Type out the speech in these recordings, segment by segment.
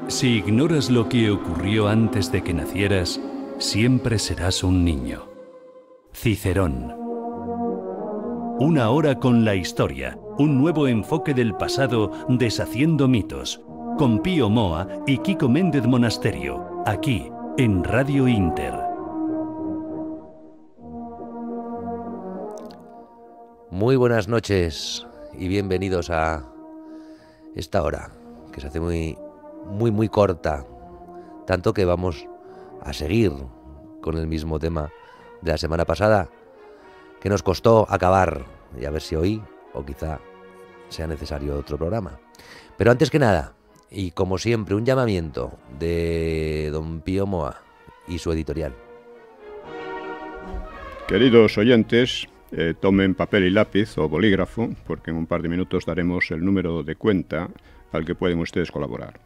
Si ignoras lo que ocurrió antes de que nacieras, siempre serás un niño. Cicerón. Una hora con la historia, un nuevo enfoque del pasado deshaciendo mitos, con Pío Moa y Kiko Méndez Monasterio, aquí, en Radio Inter. Muy buenas noches y bienvenidos a esta hora, que se hace muy corta, tanto que vamos a seguir con el mismo tema de la semana pasada, que nos costó acabar, y a ver si hoy o quizá sea necesario otro programa. Pero antes que nada, y como siempre, un llamamiento de don Pío Moa y su editorial. Queridos oyentes, tomen papel y lápiz o bolígrafo, porque en un par de minutos daremos el número de cuenta al que pueden ustedes colaborar.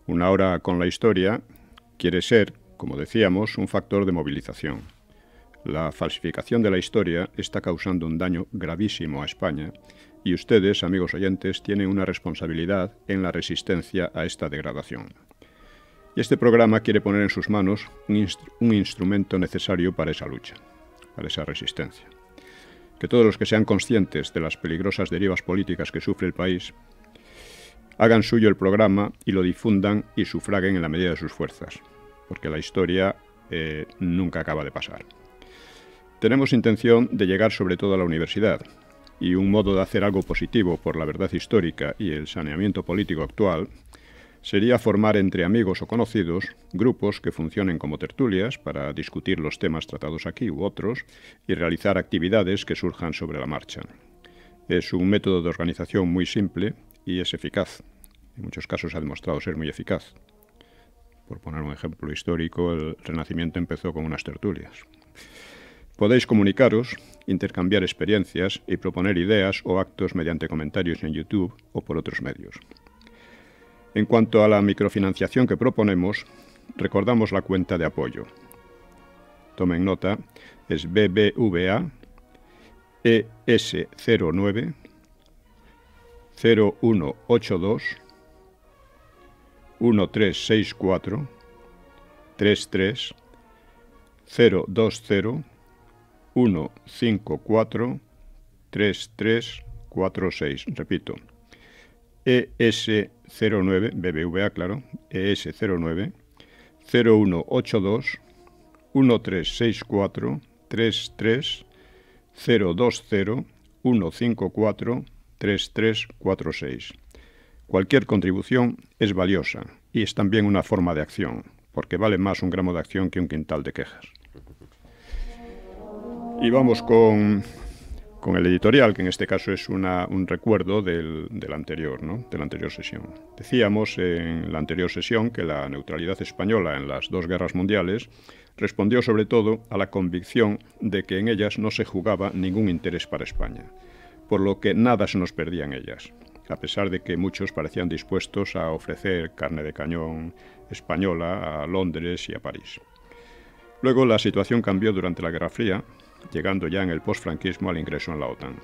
Una hora con la historia quiere ser, como decíamos, un factor de movilización. La falsificación de la historia está causando un daño gravísimo a España y ustedes, amigos oyentes, tienen una responsabilidad en la resistencia a esta degradación. Y este programa quiere poner en sus manos un instrumento necesario para esa lucha, para esa resistencia. Que todos los que sean conscientes de las peligrosas derivas políticas que sufre el país hagan suyo el programa y lo difundan y sufraguen en la medida de sus fuerzas, porque la historia nunca acaba de pasar. Tenemos intención de llegar sobre todo a la universidad, y un modo de hacer algo positivo por la verdad histórica y el saneamiento político actual sería formar entre amigos o conocidos grupos que funcionen como tertulias para discutir los temas tratados aquí u otros y realizar actividades que surjan sobre la marcha. Es un método de organización muy simple y es eficaz. En muchos casos ha demostrado ser muy eficaz. Por poner un ejemplo histórico, el Renacimiento empezó con unas tertulias. Podéis comunicaros, intercambiar experiencias y proponer ideas o actos mediante comentarios en YouTube o por otros medios. En cuanto a la microfinanciación que proponemos, recordamos la cuenta de apoyo. Tomen nota, es BBVA ES09 0182 1364 33 020 154 3346. Repito, ES09, BBVA, claro, ES09 0182 1364 33 020 154 3346. Cualquier contribución es valiosa y es también una forma de acción, porque vale más un gramo de acción que un quintal de quejas. Y vamos con el editorial, que en este caso es un recuerdo del anterior, ¿no? De la anterior sesión. Decíamos en la anterior sesión que la neutralidad española en las dos guerras mundiales respondió sobre todo a la convicción de que en ellas no se jugaba ningún interés para España, por lo que nada se nos perdía en ellas, a pesar de que muchos parecían dispuestos a ofrecer carne de cañón española a Londres y a París. Luego la situación cambió durante la Guerra Fría, llegando ya en el posfranquismo al ingreso en la OTAN.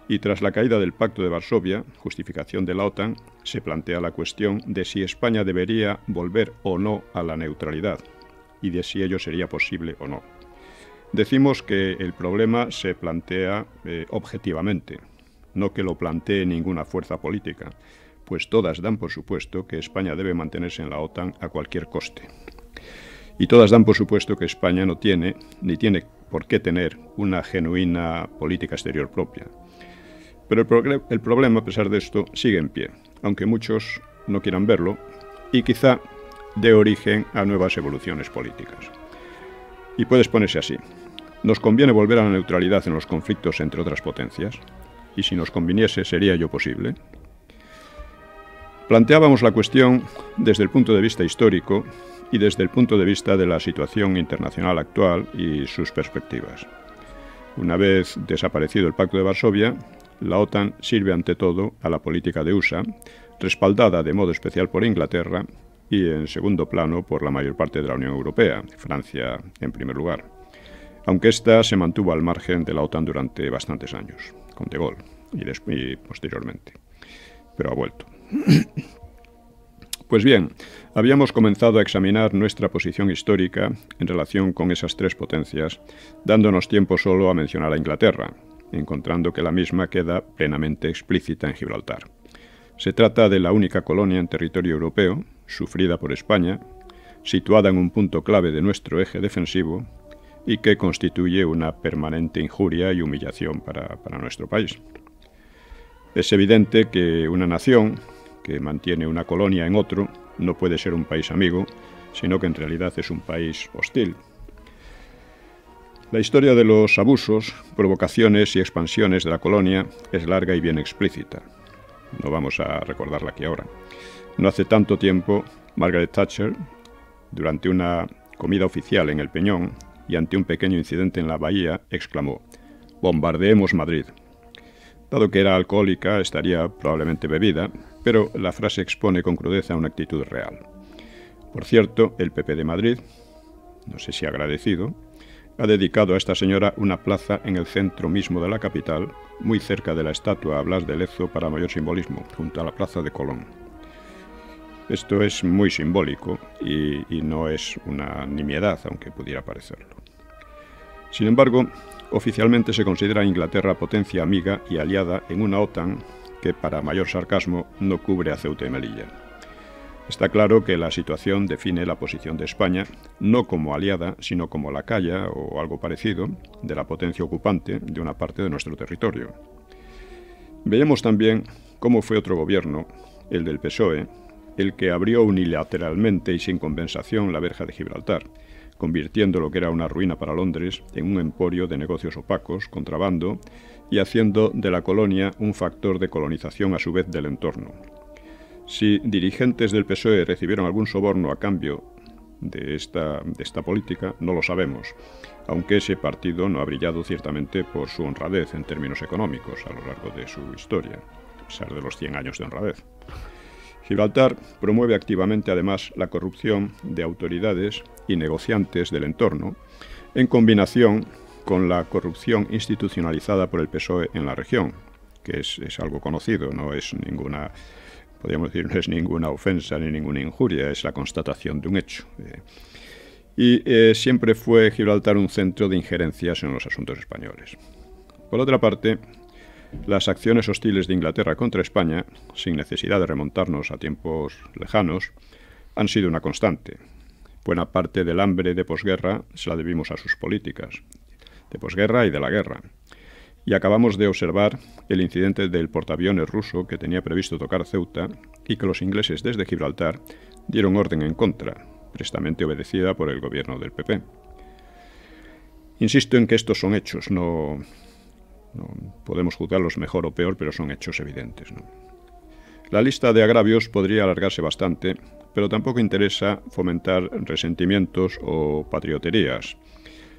Y tras la caída del Pacto de Varsovia, justificación de la OTAN, se plantea la cuestión de si España debería volver o no a la neutralidad, y de si ello sería posible o no. Decimos que el problema se plantea objetivamente, no que lo plantee ninguna fuerza política, pues todas dan por supuesto que España debe mantenerse en la OTAN a cualquier coste. Y todas dan por supuesto que España no tiene, ni tiene por qué tener, una genuina política exterior propia. Pero el problema, a pesar de esto, sigue en pie, aunque muchos no quieran verlo, y quizá dé origen a nuevas evoluciones políticas. Y puede exponerse así. ¿Nos conviene volver a la neutralidad en los conflictos entre otras potencias? Y si nos conviniese, ¿sería ello posible? Planteábamos la cuestión desde el punto de vista histórico y desde el punto de vista de la situación internacional actual y sus perspectivas. Una vez desaparecido el Pacto de Varsovia, la OTAN sirve ante todo a la política de USA, respaldada de modo especial por Inglaterra y en segundo plano por la mayor parte de la Unión Europea, Francia en primer lugar, aunque ésta se mantuvo al margen de la OTAN durante bastantes años, con De Gaulle y posteriormente, pero ha vuelto. Pues bien, habíamos comenzado a examinar nuestra posición histórica en relación con esas tres potencias, dándonos tiempo solo a mencionar a Inglaterra, encontrando que la misma queda plenamente explícita en Gibraltar. Se trata de la única colonia en territorio europeo, sufrida por España, situada en un punto clave de nuestro eje defensivo y que constituye una permanente injuria y humillación para nuestro país. Es evidente que una nación que mantiene una colonia en otro no puede ser un país amigo, sino que en realidad es un país hostil. La historia de los abusos, provocaciones y expansiones de la colonia es larga y bien explícita. No vamos a recordarla aquí ahora. No hace tanto tiempo, Margaret Thatcher, durante una comida oficial en El Peñón y ante un pequeño incidente en la bahía, exclamó: «Bombardeemos Madrid». Dado que era alcohólica, estaría probablemente bebida, pero la frase expone con crudeza una actitud real. Por cierto, el PP de Madrid, no sé si agradecido, ha dedicado a esta señora una plaza en el centro mismo de la capital, muy cerca de la estatua a Blas de Lezo para mayor simbolismo, junto a la plaza de Colón. Esto es muy simbólico y no es una nimiedad, aunque pudiera parecerlo. Sin embargo, oficialmente se considera a Inglaterra potencia amiga y aliada en una OTAN que, para mayor sarcasmo, no cubre a Ceuta y Melilla. Está claro que la situación define la posición de España, no como aliada, sino como lacaya o algo parecido de la potencia ocupante de una parte de nuestro territorio. Veamos también cómo fue otro gobierno, el del PSOE, el que abrió unilateralmente y sin compensación la verja de Gibraltar, convirtiendo lo que era una ruina para Londres en un emporio de negocios opacos, contrabando, y haciendo de la colonia un factor de colonización a su vez del entorno. Si dirigentes del PSOE recibieron algún soborno a cambio de esta política, no lo sabemos, aunque ese partido no ha brillado ciertamente por su honradez en términos económicos a lo largo de su historia, a pesar de los 100 años de honradez. Gibraltar promueve activamente además la corrupción de autoridades y negociantes del entorno, en combinación con la corrupción institucionalizada por el PSOE en la región, que es algo conocido, no es ninguna, podríamos decir, no es ninguna ofensa ni ninguna injuria, es la constatación de un hecho. Siempre fue Gibraltar un centro de injerencias en los asuntos españoles. Por otra parte, las acciones hostiles de Inglaterra contra España, sin necesidad de remontarnos a tiempos lejanos, han sido una constante. Buena parte del hambre de posguerra se la debimos a sus políticas, de posguerra y de la guerra. Y acabamos de observar el incidente del portaaviones ruso que tenía previsto tocar Ceuta y que los ingleses desde Gibraltar dieron orden en contra, prestamente obedecida por el gobierno del PP. Insisto en que estos son hechos, no podemos juzgarlos mejor o peor, pero son hechos evidentes, ¿no? La lista de agravios podría alargarse bastante, pero tampoco interesa fomentar resentimientos o patrioterías.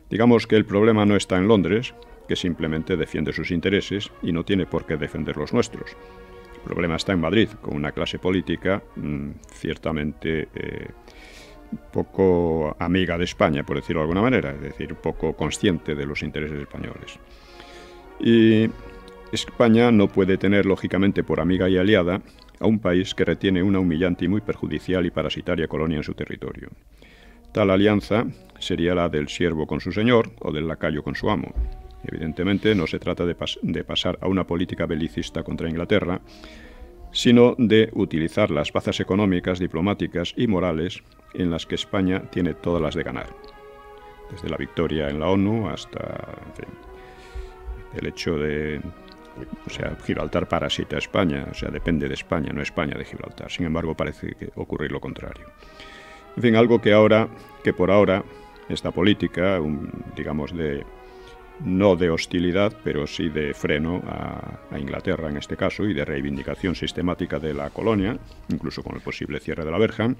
Digamos que el problema no está en Londres, que simplemente defiende sus intereses y no tiene por qué defender los nuestros. El problema está en Madrid, con una clase política ciertamente poco amiga de España, por decirlo de alguna manera, es decir, poco consciente de los intereses españoles. Y España no puede tener, lógicamente, por amiga y aliada a un país que retiene una humillante y muy perjudicial y parasitaria colonia en su territorio. Tal alianza sería la del siervo con su señor o del lacayo con su amo. Evidentemente no se trata de pasar a una política belicista contra Inglaterra, sino de utilizar las bazas económicas, diplomáticas y morales en las que España tiene todas las de ganar. Desde la victoria en la ONU hasta, en fin, el hecho de, Gibraltar parasita a España, depende de España, no España de Gibraltar. Sin embargo, parece ocurrir lo contrario. En fin, algo que por ahora, esta política, digamos, no de hostilidad, pero sí de freno a Inglaterra en este caso, y de reivindicación sistemática de la colonia, incluso con el posible cierre de la verja,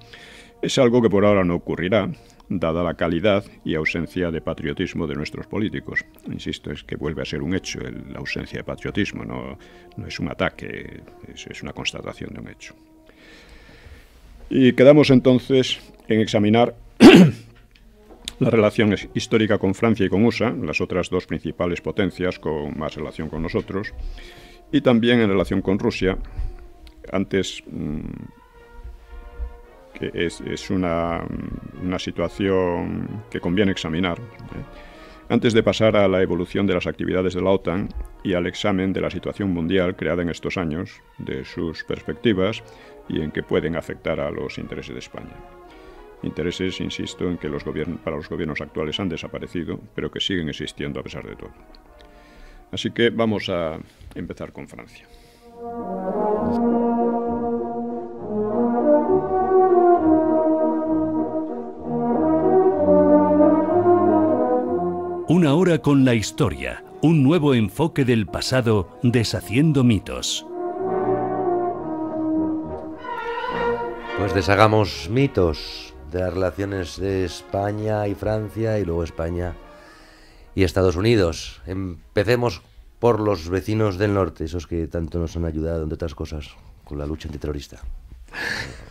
es algo que por ahora no ocurrirá, dada la calidad y ausencia de patriotismo de nuestros políticos. Insisto, es que vuelve a ser un hecho la ausencia de patriotismo, no es un ataque, es una constatación de un hecho. Y quedamos entonces en examinar la relación histórica con Francia y con USA, las otras dos principales potencias con más relación con nosotros, y también en relación con Rusia. Antes que es una situación que conviene examinar, antes de pasar a la evolución de las actividades de la OTAN y al examen de la situación mundial creada en estos años, de sus perspectivas y en que pueden afectar a los intereses de España. Intereses, insisto, en que para los gobiernos actuales han desaparecido, pero que siguen existiendo a pesar de todo. Así que vamos a empezar con Francia. Una hora con la historia, un nuevo enfoque del pasado deshaciendo mitos. Pues deshagamos mitos de las relaciones de España y Francia y luego España y Estados Unidos. Empecemos por los vecinos del norte, esos que tanto nos han ayudado, entre otras cosas, con la lucha antiterrorista.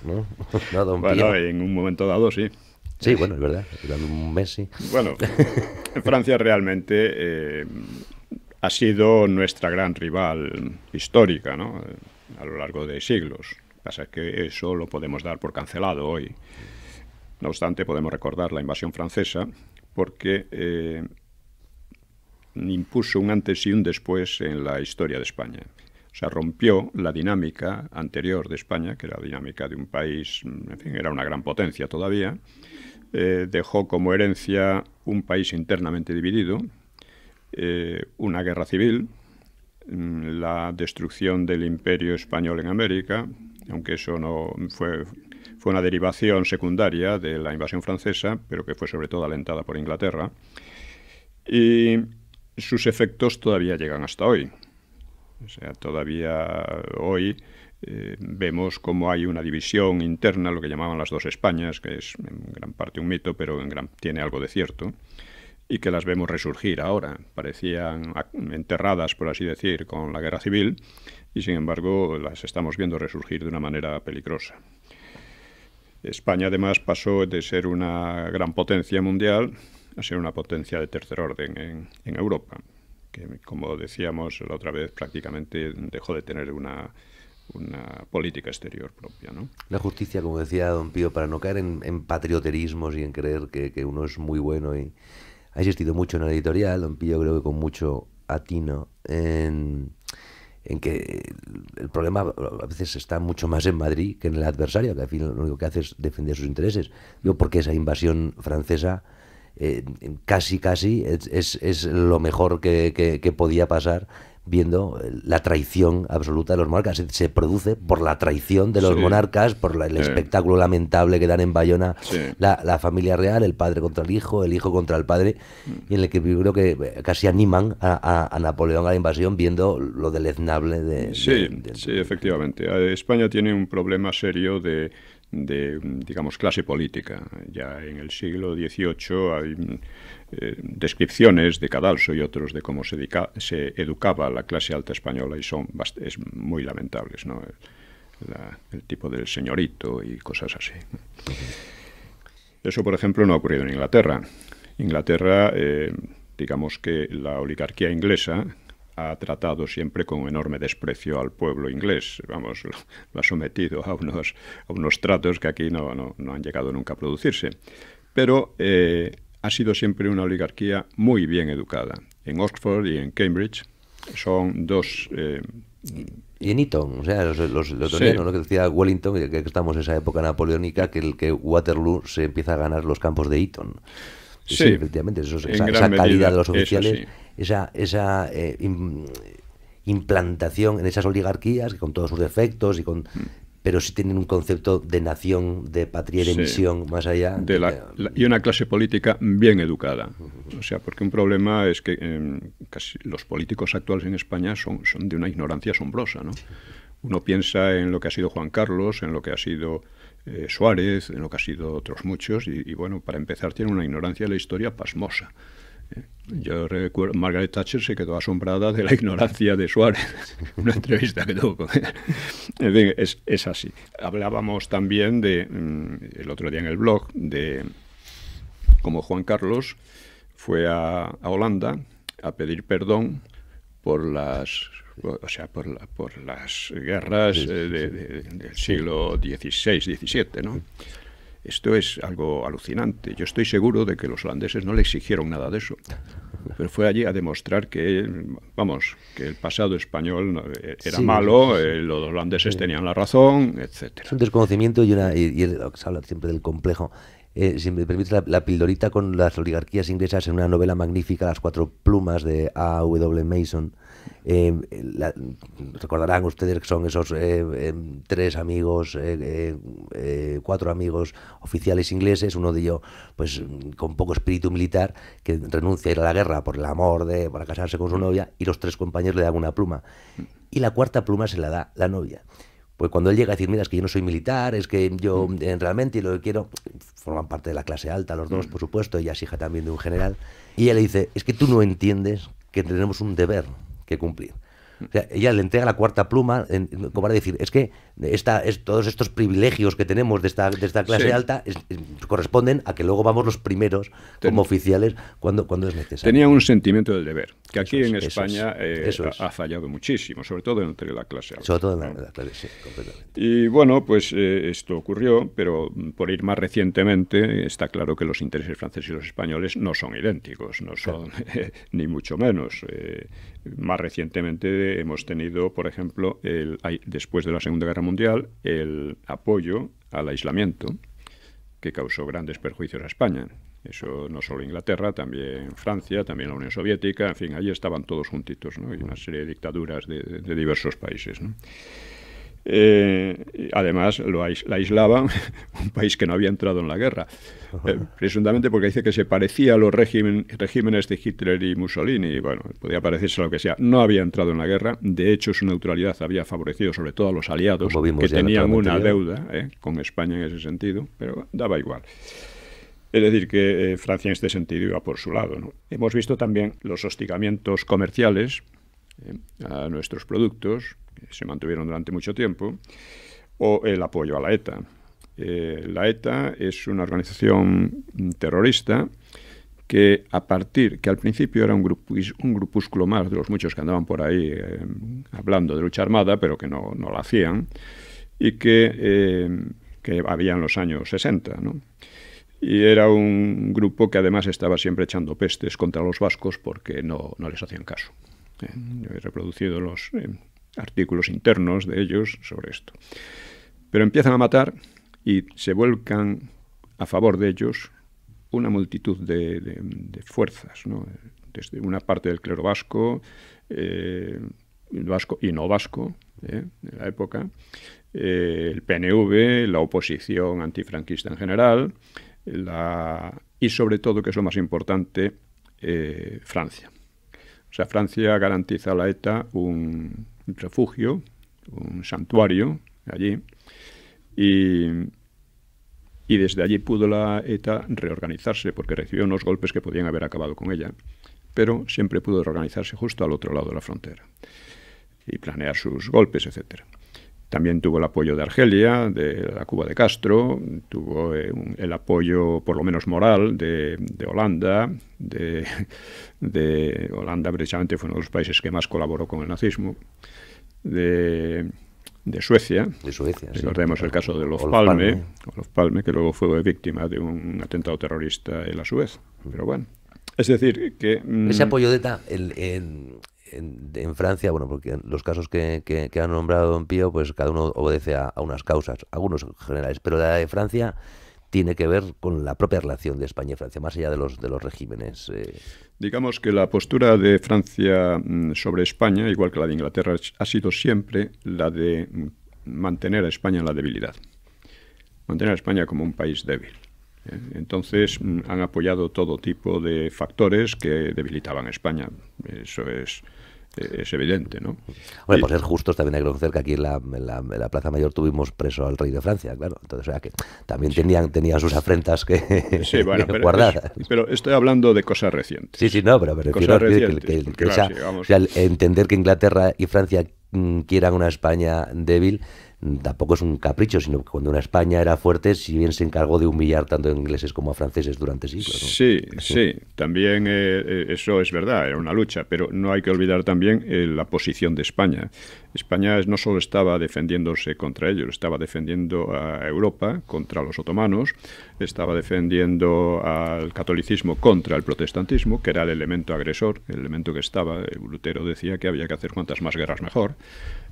¿No? ¿No, don Bueno, Pío? en un momento dado sí. Sí, bueno, es verdad, durante un mes sí. Bueno, Francia realmente ha sido nuestra gran rival histórica, ¿no? A lo largo de siglos. Lo que pasa es que eso lo podemos dar por cancelado hoy. No obstante, podemos recordar la invasión francesa porque impuso un antes y un después en la historia de España. O sea, rompió la dinámica anterior de España, que era la dinámica de un país, en fin, era una gran potencia todavía. Dejó como herencia un país internamente dividido, una guerra civil, la destrucción del imperio español en América, aunque eso no fue una derivación secundaria de la invasión francesa, pero que fue sobre todo alentada por Inglaterra. Y sus efectos todavía llegan hasta hoy. O sea, todavía hoy vemos cómo hay una división interna, lo que llamaban las dos Españas, que es en gran parte un mito, pero tiene algo de cierto, y que las vemos resurgir ahora. Parecían enterradas, por así decir, con la guerra civil, y sin embargo las estamos viendo resurgir de una manera peligrosa. España además pasó de ser una gran potencia mundial a ser una potencia de tercer orden en Europa, que, como decíamos la otra vez, prácticamente dejó de tener una política exterior propia, ¿no? La justicia, como decía don Pío, para no caer en patrioterismos y en creer que uno es muy bueno. Y ha insistido mucho en la editorial, don Pío, creo que con mucho atino, en que el problema a veces está mucho más en Madrid que en el adversario, que al fin lo único que hace es defender sus intereses. Yo, porque esa invasión francesa casi es lo mejor que podía pasar, viendo la traición absoluta de los monarcas. Se produce por la traición de los monarcas, por el espectáculo lamentable que dan en Bayona la familia real, el padre contra el hijo contra el padre, y en el que yo creo que casi animan a Napoleón a la invasión, viendo lo deleznable de... Sí, efectivamente. España tiene un problema serio de digamos, clase política. Ya en el siglo XVIII hay descripciones de Cadalso y otros de cómo se educaba la clase alta española, y es muy lamentables, ¿no? El tipo del señorito y cosas así. Eso, por ejemplo, no ha ocurrido en Inglaterra. Inglaterra, digamos que la oligarquía inglesa ha tratado siempre con enorme desprecio al pueblo inglés. Vamos, lo ha sometido a unos tratos que aquí no han llegado nunca a producirse. Pero ha sido siempre una oligarquía muy bien educada. En Oxford y en Cambridge son dos... y en Eton, o sea, los otonianos, ¿no? Que decía Wellington, que estamos en esa época napoleónica, que Waterloo se empieza a ganar los campos de Eton. Sí, efectivamente, esa calidad de los oficiales, esa implantación en esas oligarquías, que con todos sus defectos, pero sí tienen un concepto de nación, de patria y de misión más allá. Y una clase política bien educada. O sea, porque un problema es que casi los políticos actuales en España son de una ignorancia asombrosa, ¿no? Uno piensa en lo que ha sido Juan Carlos, en lo que ha sido Suárez, en lo que ha sido otros muchos, y bueno, para empezar tiene una ignorancia de la historia pasmosa. Yo recuerdo, Margaret Thatcher se quedó asombrada de la ignorancia de Suárez, una entrevista que tuvo con él. En fin, es así. Hablábamos también el otro día en el blog, de cómo Juan Carlos fue a Holanda a pedir perdón por las o sea, por las guerras del siglo XVI, XVII, ¿no? Esto es algo alucinante. Yo estoy seguro de que los holandeses no le exigieron nada de eso, pero fue allí a demostrar que, vamos, que el pasado español era malo, los holandeses tenían la razón, etcétera. Es un desconocimiento y se habla siempre del complejo. Si me permite la pildorita con las oligarquías inglesas en una novela magnífica, Las cuatro plumas, de A.W. Mason. Recordarán ustedes que son esos tres amigos, cuatro amigos oficiales ingleses, uno de ellos pues con poco espíritu militar, que renuncia a ir a la guerra por el amor para casarse con su novia, y los tres compañeros le dan una pluma. Y la cuarta pluma se la da la novia. Pues cuando él llega a decir, mira, es que yo no soy militar, es que yo realmente lo que quiero, forman parte de la clase alta los dos, por supuesto, ella es hija también de un general, y ella le dice, es que tú no entiendes que tenemos un deber que cumplir. O sea, ella le entrega la cuarta pluma como para decir, es que todos estos privilegios que tenemos de esta clase alta corresponden a que luego vamos los primeros como oficiales cuando es necesario. Tenía un sentimiento del deber, que aquí en España ha fallado muchísimo, sobre todo entre la clase alta. Sobre todo en la clase, sí, completamente. Y bueno, pues esto ocurrió, pero por ir más recientemente, está claro que los intereses franceses y los españoles no son idénticos, no son ni mucho menos. Más recientemente hemos tenido, por ejemplo, después de la Segunda Guerra Mundial, el apoyo al aislamiento, que causó grandes perjuicios a España. Eso no solo Inglaterra, también Francia, también la Unión Soviética, en fin, allí estaban todos juntitos, ¿no? Y una serie de dictaduras de diversos países, ¿no? Además la aislaban, un país que no había entrado en la guerra, presuntamente porque dice que se parecía a los regímenes de Hitler y Mussolini, y bueno, podía parecerse a lo que sea, no había entrado en la guerra, de hecho su neutralidad había favorecido sobre todo a los aliados, que tenían una deuda con España en ese sentido, pero daba igual. Es decir, que Francia en este sentido iba por su lado, ¿no? Hemos visto también los hostigamientos comerciales a nuestros productos, que se mantuvieron durante mucho tiempo, o el apoyo a la ETA. La ETA es una organización terrorista que al principio era un grupúsculo más de los muchos que andaban por ahí hablando de lucha armada, pero que no la hacían, y que había en los años 60, ¿no? Y era un grupo que además estaba siempre echando pestes contra los vascos porque no les hacían caso. Yo he reproducido los artículos internos de ellos sobre esto. Pero empiezan a matar y se vuelcan a favor de ellos una multitud de fuerzas, ¿no? Desde una parte del clero vasco, vasco y no vasco, de la época, el PNV, la oposición antifranquista en general, y sobre todo, que es lo más importante, Francia. O sea, Francia garantiza a la ETA un refugio, un santuario allí, y desde allí pudo la ETA reorganizarse, porque recibió unos golpes que podían haber acabado con ella, pero siempre pudo reorganizarse justo al otro lado de la frontera y planear sus golpes, etcétera. También tuvo el apoyo de Argelia, de la Cuba de Castro, tuvo el apoyo, por lo menos moral, de Holanda. De Holanda, precisamente, fue uno de los países que más colaboró con el nazismo. De Suecia. De Suecia, recordemos el caso de Olof Palme, que luego fue víctima de un atentado terrorista en la Suez. Pero bueno, es decir que... Ese apoyo de ETA en Francia, bueno, porque los casos que ha nombrado don Pío, pues cada uno obedece a unas causas, algunos generales, pero la de Francia tiene que ver con la propia relación de España y Francia, más allá de los regímenes. Digamos que la postura de Francia sobre España, igual que la de Inglaterra, ha sido siempre la de mantener a España en la debilidad, mantener a España como un país débil. Entonces han apoyado todo tipo de factores que debilitaban a España. Eso es evidente, ¿no? Bueno, por ser justos, también hay que reconocer que aquí en la Plaza Mayor tuvimos preso al rey de Francia, claro. Entonces, o sea, que también tenían sus afrentas que guardadas. Pero estoy hablando de cosas recientes. Sí, no, pero me refiero a entender que Inglaterra y Francia quieran una España débil tampoco es un capricho, sino que cuando una España era fuerte, si bien se encargó de humillar tanto a ingleses como a franceses durante siglos, ¿no? Sí, también eso es verdad, era una lucha, pero no hay que olvidar también la posición de España. España no solo estaba defendiéndose contra ellos, estaba defendiendo a Europa contra los otomanos, estaba defendiendo al catolicismo contra el protestantismo, que era el elemento agresor, el elemento que estaba. Lutero decía que había que hacer cuantas más guerras mejor,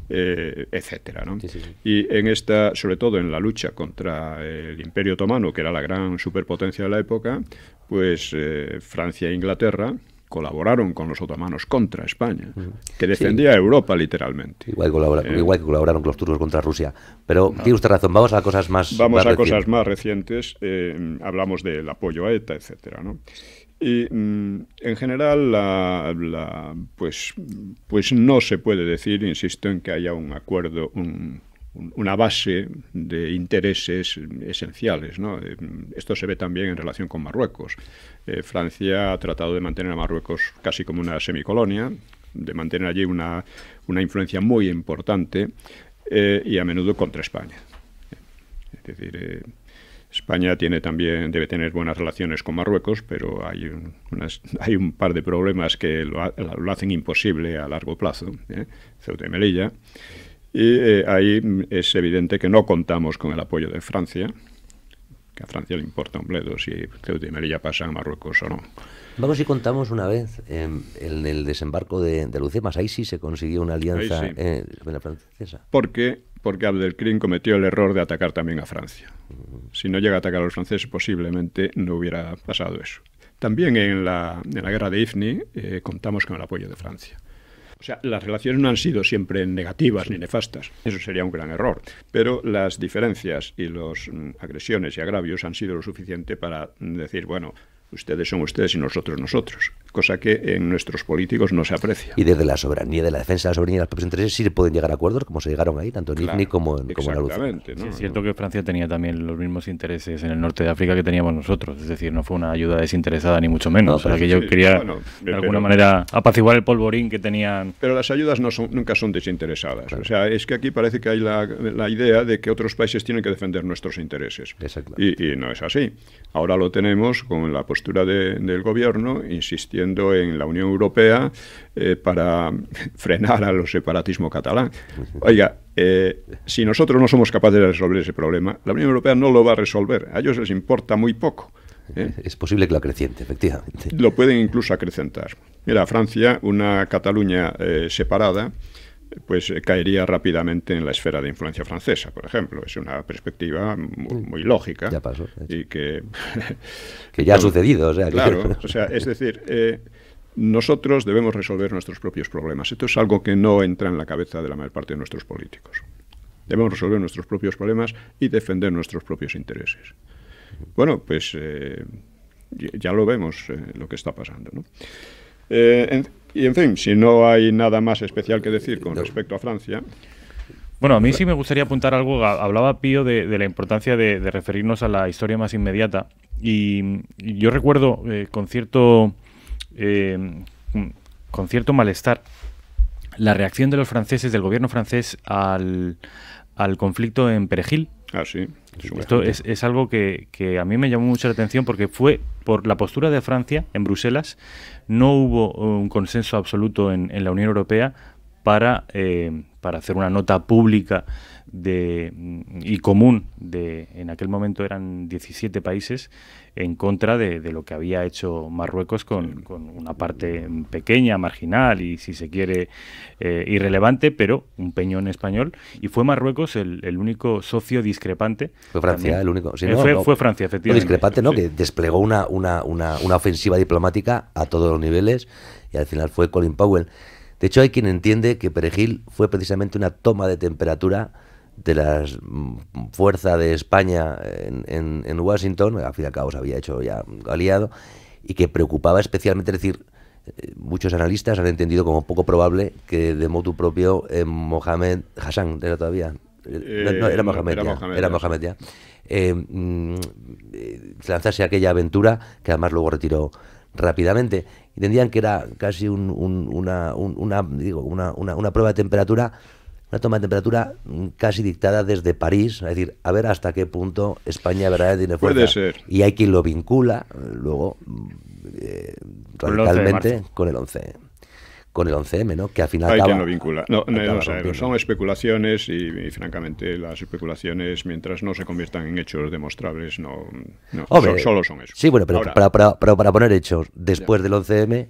etcétera, ¿no? Sí. Y en esta, sobre todo en la lucha contra el Imperio Otomano, que era la gran superpotencia de la época, pues Francia e Inglaterra colaboraron con los otomanos contra España, que defendía a Europa literalmente. Igual que colaboraron con los turcos contra Rusia. Pero tiene usted razón, vamos a cosas más cosas más recientes. Hablamos del apoyo a ETA, etcétera, ¿no? Y en general, pues no se puede decir, insisto, en que haya un acuerdo, una base de intereses esenciales, ¿no? Esto se ve también en relación con Marruecos. Francia ha tratado de mantener a Marruecos casi como una semicolonia, de mantener allí una influencia muy importante y a menudo contra España. Es decir, España debe tener buenas relaciones con Marruecos, pero hay un par de problemas que lo hacen imposible a largo plazo, Ceuta y Melilla. Y ahí es evidente que no contamos con el apoyo de Francia, que a Francia le importa un bledo si Ceuta y Melilla pasan a Marruecos o no. Vamos, si contamos una vez en el desembarco de Alhucemas, ahí sí se consiguió una alianza con la francesa. Porque Abdelkrim cometió el error de atacar también a Francia. Si no llega a atacar a los franceses, posiblemente no hubiera pasado eso. También en la guerra de Ifni contamos con el apoyo de Francia. O sea, las relaciones no han sido siempre negativas ni nefastas. Eso sería un gran error. Pero las diferencias y las agresiones y agravios han sido lo suficiente para decir, bueno, ustedes son ustedes y nosotros nosotros. Cosa que en nuestros políticos no se aprecia. Y desde la soberanía, de la defensa de la soberanía de los propios intereses, sí se pueden llegar a acuerdos, como se llegaron ahí, tanto en Ifni como en la Luz. ¿No? Sí, es cierto que Francia tenía también los mismos intereses en el norte de África que teníamos nosotros. Es decir, no fue una ayuda desinteresada ni mucho menos. O sea, que yo quería, de alguna manera, apaciguar el polvorín que tenían. Pero las ayudas nunca son desinteresadas. Claro. O sea, es que aquí parece que hay la idea de que otros países tienen que defender nuestros intereses. Y no es así. Ahora lo tenemos con la postura del gobierno, insistiendo en la Unión Europea para frenar al separatismo catalán. Oiga, si nosotros no somos capaces de resolver ese problema, la Unión Europea no lo va a resolver. A ellos les importa muy poco. Es posible que lo acreciente, efectivamente. Lo pueden incluso acrecentar. Mira, Francia, una Cataluña separada, pues caería rápidamente en la esfera de influencia francesa, por ejemplo. Es una perspectiva muy lógica. Ya pasó. Y que ya ha sucedido. O sea, claro, o sea, es decir, nosotros debemos resolver nuestros propios problemas. Esto es algo que no entra en la cabeza de la mayor parte de nuestros políticos. Debemos resolver nuestros propios problemas y defender nuestros propios intereses. Bueno, pues ya lo vemos lo que está pasando, ¿no? Y en fin, si no hay nada más especial que decir con respecto a Francia. Bueno, a mí sí me gustaría apuntar algo. Hablaba Pío de la importancia de referirnos a la historia más inmediata. Y yo recuerdo con cierto malestar la reacción de los franceses, del gobierno francés, al conflicto en Perejil. Ah, sí. Esto es algo que a mí me llamó mucho la atención porque fue por la postura de Francia en Bruselas. No hubo un consenso absoluto en la Unión Europea para hacer una nota pública y común en aquel momento eran 17 países en contra de lo que había hecho Marruecos con una parte pequeña, marginal y, si se quiere, irrelevante, pero un peñón español. Y fue Marruecos el único socio discrepante. Fue Francia el único. Sí, fue Francia, efectivamente. Discrepante, ¿no? Sí. Que desplegó una ofensiva diplomática a todos los niveles y al final fue Colin Powell. De hecho, hay quien entiende que Perejil fue precisamente una toma de temperatura de la fuerza de España en Washington, al fin y al cabo se había hecho ya aliado, y que preocupaba especialmente, es decir, muchos analistas han entendido como poco probable que de motu propio Mohamed Hassan, era todavía, era Mohamed ya, lanzase aquella aventura que además luego retiró rápidamente, y entendían que era casi una prueba de temperatura una toma de temperatura casi dictada desde París, es decir, a ver hasta qué punto España verdaderamente tiene fuerza. Puede ser. Y hay quien lo vincula luego radicalmente con el 11M, ¿no? Que al final hay acaba, quien lo vincula. No sé, son especulaciones y francamente las especulaciones, mientras no se conviertan en hechos demostrables, Hombre, solo son eso. Sí, bueno, pero Ahora, para poner hechos, después del 11M,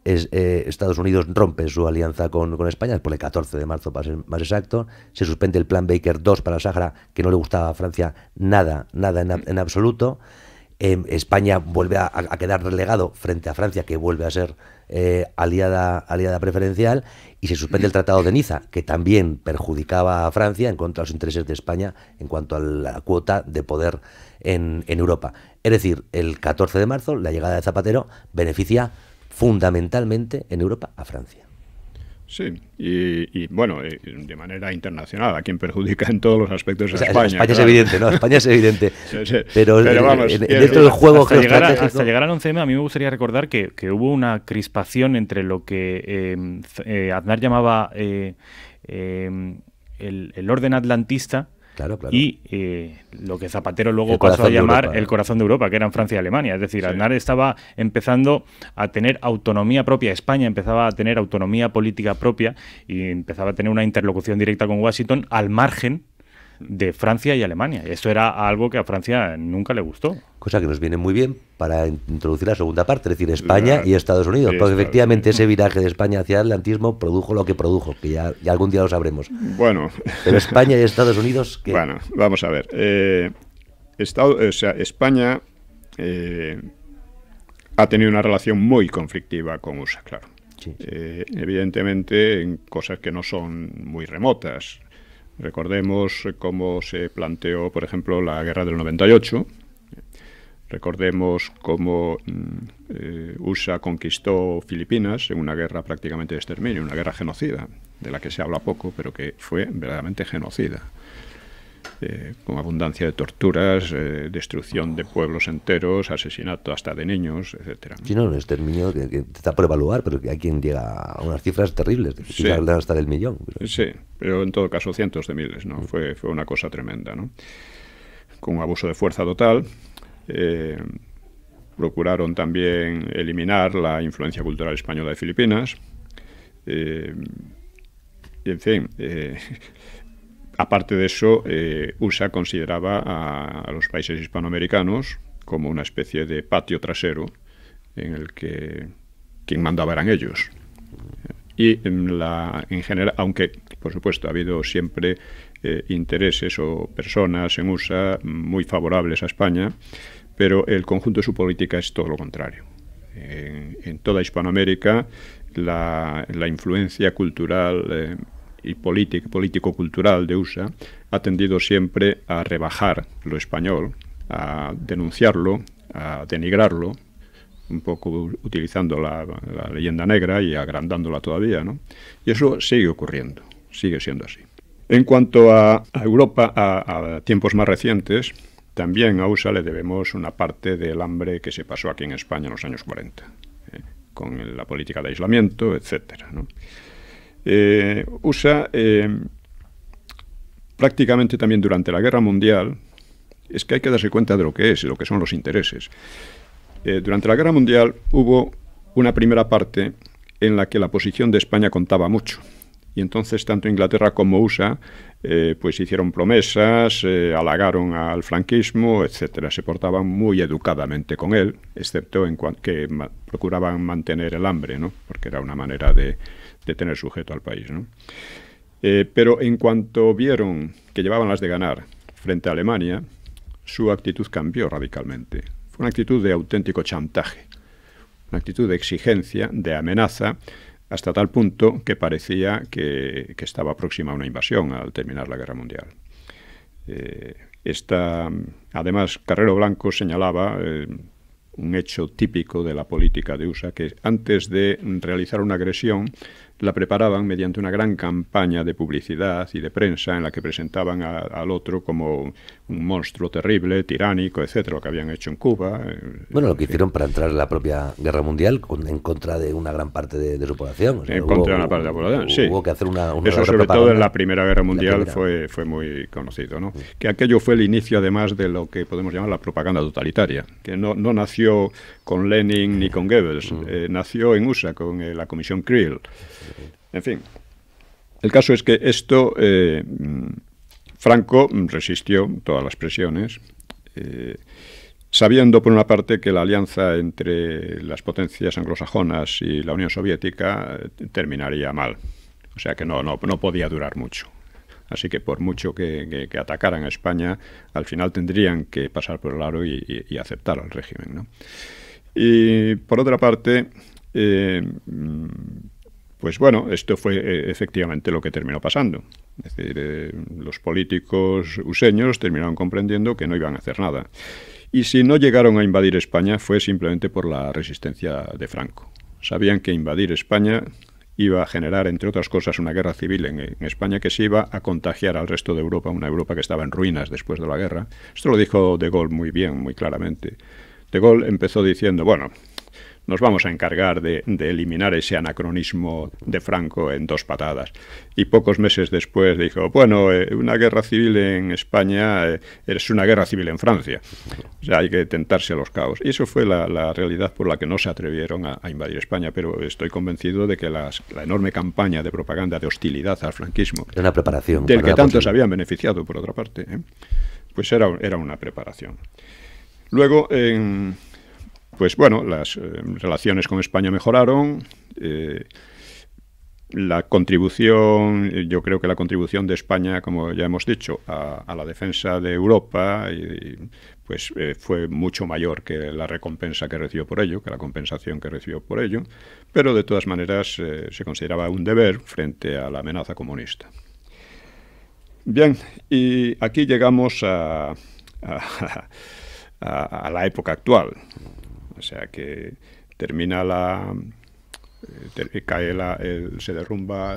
Estados Unidos rompe su alianza con España, por el 14 de marzo para ser más exacto, se suspende el plan Baker II para el Sáhara, que no le gustaba a Francia nada en absoluto. España vuelve a quedar relegado frente a Francia, que vuelve a ser aliada preferencial, y se suspende el Tratado de Niza, que también perjudicaba a Francia en contra de los intereses de España en cuanto a la cuota de poder en Europa. Es decir, el 14 de marzo, la llegada de Zapatero beneficia fundamentalmente en Europa a Francia. Sí, y bueno, de manera internacional, a quien perjudica en todos los aspectos de España. España es evidente, ¿no? España es evidente. Sí. Pero vamos, dentro del juego geoestratégico... Hasta llegar al 11M, a mí me gustaría recordar que hubo una crispación entre lo que Aznar llamaba el orden atlantista, Claro. y lo que Zapatero luego pasó a llamar el corazón de Europa, que eran Francia y Alemania. Es decir, Aznar estaba empezando a tener autonomía propia. España empezaba a tener autonomía política propia y empezaba a tener una interlocución directa con Washington al margen de Francia y Alemania. Y eso era algo que a Francia nunca le gustó. Cosa que nos viene muy bien para introducir la segunda parte, es decir, España y Estados Unidos, porque efectivamente ese viraje de España hacia el atlantismo produjo lo que produjo, que ya algún día lo sabremos. Bueno. Pero España y Estados Unidos... ¿qué? Bueno, vamos a ver. España ha tenido una relación muy conflictiva con USA, claro. Sí. Evidentemente en cosas que no son muy remotas. Recordemos cómo se planteó, por ejemplo, la guerra del 98. Recordemos cómo USA conquistó Filipinas en una guerra prácticamente de exterminio, una guerra genocida, de la que se habla poco, pero que fue verdaderamente genocida. Con abundancia de torturas, destrucción de pueblos enteros, asesinato hasta de niños, etcétera. Sí, no, un exterminio que está por evaluar, pero que hay quien llega a unas cifras terribles, sí. Hasta del millón. Sí, pero en todo caso cientos de miles, ¿no? Fue una cosa tremenda, ¿no? Con un abuso de fuerza total. Procuraron también eliminar la influencia cultural española de Filipinas. Y en fin... Aparte de eso, USA consideraba a los países hispanoamericanos como una especie de patio trasero en el que quien mandaba eran ellos. Y en general, aunque por supuesto ha habido siempre intereses o personas en USA muy favorables a España, pero el conjunto de su política es todo lo contrario. En toda Hispanoamérica la influencia cultural y político-cultural de USA ha tendido siempre a rebajar lo español, a denunciarlo, a denigrarlo, un poco utilizando la leyenda negra y agrandándola todavía, ¿no? Y eso sigue ocurriendo, sigue siendo así. En cuanto a Europa, a tiempos más recientes, también a USA le debemos una parte del hambre que se pasó aquí en España en los años 40, con la política de aislamiento, etcétera, ¿no? USA prácticamente también durante la Guerra Mundial, es que hay que darse cuenta de lo que es y lo que son los intereses. Durante la Guerra Mundial hubo una primera parte en la que la posición de España contaba mucho. Y entonces tanto Inglaterra como USA pues hicieron promesas, halagaron al franquismo, etcétera. Se portaban muy educadamente con él, excepto en que procuraban mantener el hambre, ¿no? Porque era una manera de tener sujeto al país, ¿no? Pero en cuanto vieron que llevaban las de ganar frente a Alemania, su actitud cambió radicalmente. Fue una actitud de auténtico chantaje, una actitud de exigencia, de amenaza, hasta tal punto que parecía que estaba próxima a una invasión al terminar la Guerra Mundial. Además, Carrero Blanco señalaba un hecho típico de la política de USA, que antes de realizar una agresión, la preparaban mediante una gran campaña de publicidad y de prensa en la que presentaban al otro como un monstruo terrible, tiránico, etcétera, lo que habían hecho en Cuba. Bueno, lo que hicieron para entrar en la propia Guerra Mundial en contra de una gran parte de su población. O sea, en contra de una parte de la población, sí. Hubo que hacer una eso sobre todo en la Primera Guerra Mundial fue muy conocido, ¿no? Que aquello fue el inicio, además, de lo que podemos llamar la propaganda totalitaria, que no nació con Lenin ni con Goebbels, nació en USA con la Comisión Creel. En fin, el caso es que esto, Franco resistió todas las presiones, sabiendo por una parte que la alianza entre las potencias anglosajonas y la Unión Soviética terminaría mal, o sea que no podía durar mucho. Así que por mucho que atacaran a España, al final tendrían que pasar por el aro y aceptar al régimen, ¿no? Y por otra parte, pues bueno, esto fue efectivamente lo que terminó pasando. Es decir, los políticos useños terminaron comprendiendo que no iban a hacer nada. Y si no llegaron a invadir España fue simplemente por la resistencia de Franco. Sabían que invadir España iba a generar, entre otras cosas, una guerra civil en España que se iba a contagiar al resto de Europa, una Europa que estaba en ruinas después de la guerra. Esto lo dijo De Gaulle muy bien, muy claramente. De Gaulle empezó diciendo, bueno, nos vamos a encargar de eliminar ese anacronismo de Franco en 2 patadas. Y pocos meses después dijo, bueno, una guerra civil en España es una guerra civil en Francia. O sea, hay que tentarse a los caos. Y eso fue la realidad por la que no se atrevieron a invadir España. Pero estoy convencido de que la enorme campaña de propaganda de hostilidad al franquismo, era una preparación del que tantos se habían beneficiado, por otra parte, pues era una preparación. Luego, pues bueno, las relaciones con España mejoraron. La contribución, yo creo que la contribución de España, como ya hemos dicho, a la defensa de Europa, pues fue mucho mayor que la recompensa que recibió por ello, que la compensación que recibió por ello, pero de todas maneras se consideraba un deber frente a la amenaza comunista. Bien, y aquí llegamos a la época actual. O sea que termina se derrumba.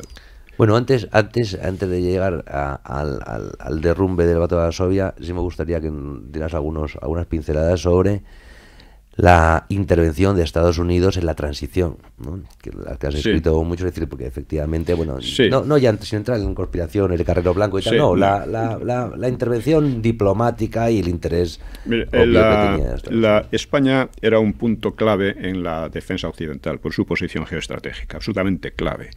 Bueno, antes de llegar al derrumbe del Pacto de Varsovia, sí me gustaría que dieras algunas pinceladas sobre la intervención de Estados Unidos en la transición, ¿no? Que has escrito mucho, es decir, porque efectivamente, bueno, no ya sin entrar en conspiraciones de Carrero Blanco y tal, no, la intervención diplomática y el interés que tenía España era un punto clave en la defensa occidental por su posición geoestratégica, absolutamente clave.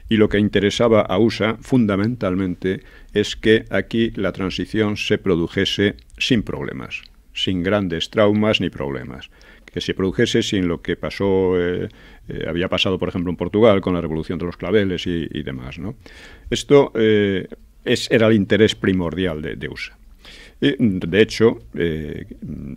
Y lo que interesaba a USA fundamentalmente es que aquí la transición se produjese sin problemas, sin grandes traumas ni problemas, que se produjese sin lo que había pasado, por ejemplo, en Portugal con la Revolución de los Claveles y demás, ¿no? Esto era el interés primordial de USA. Y, de hecho,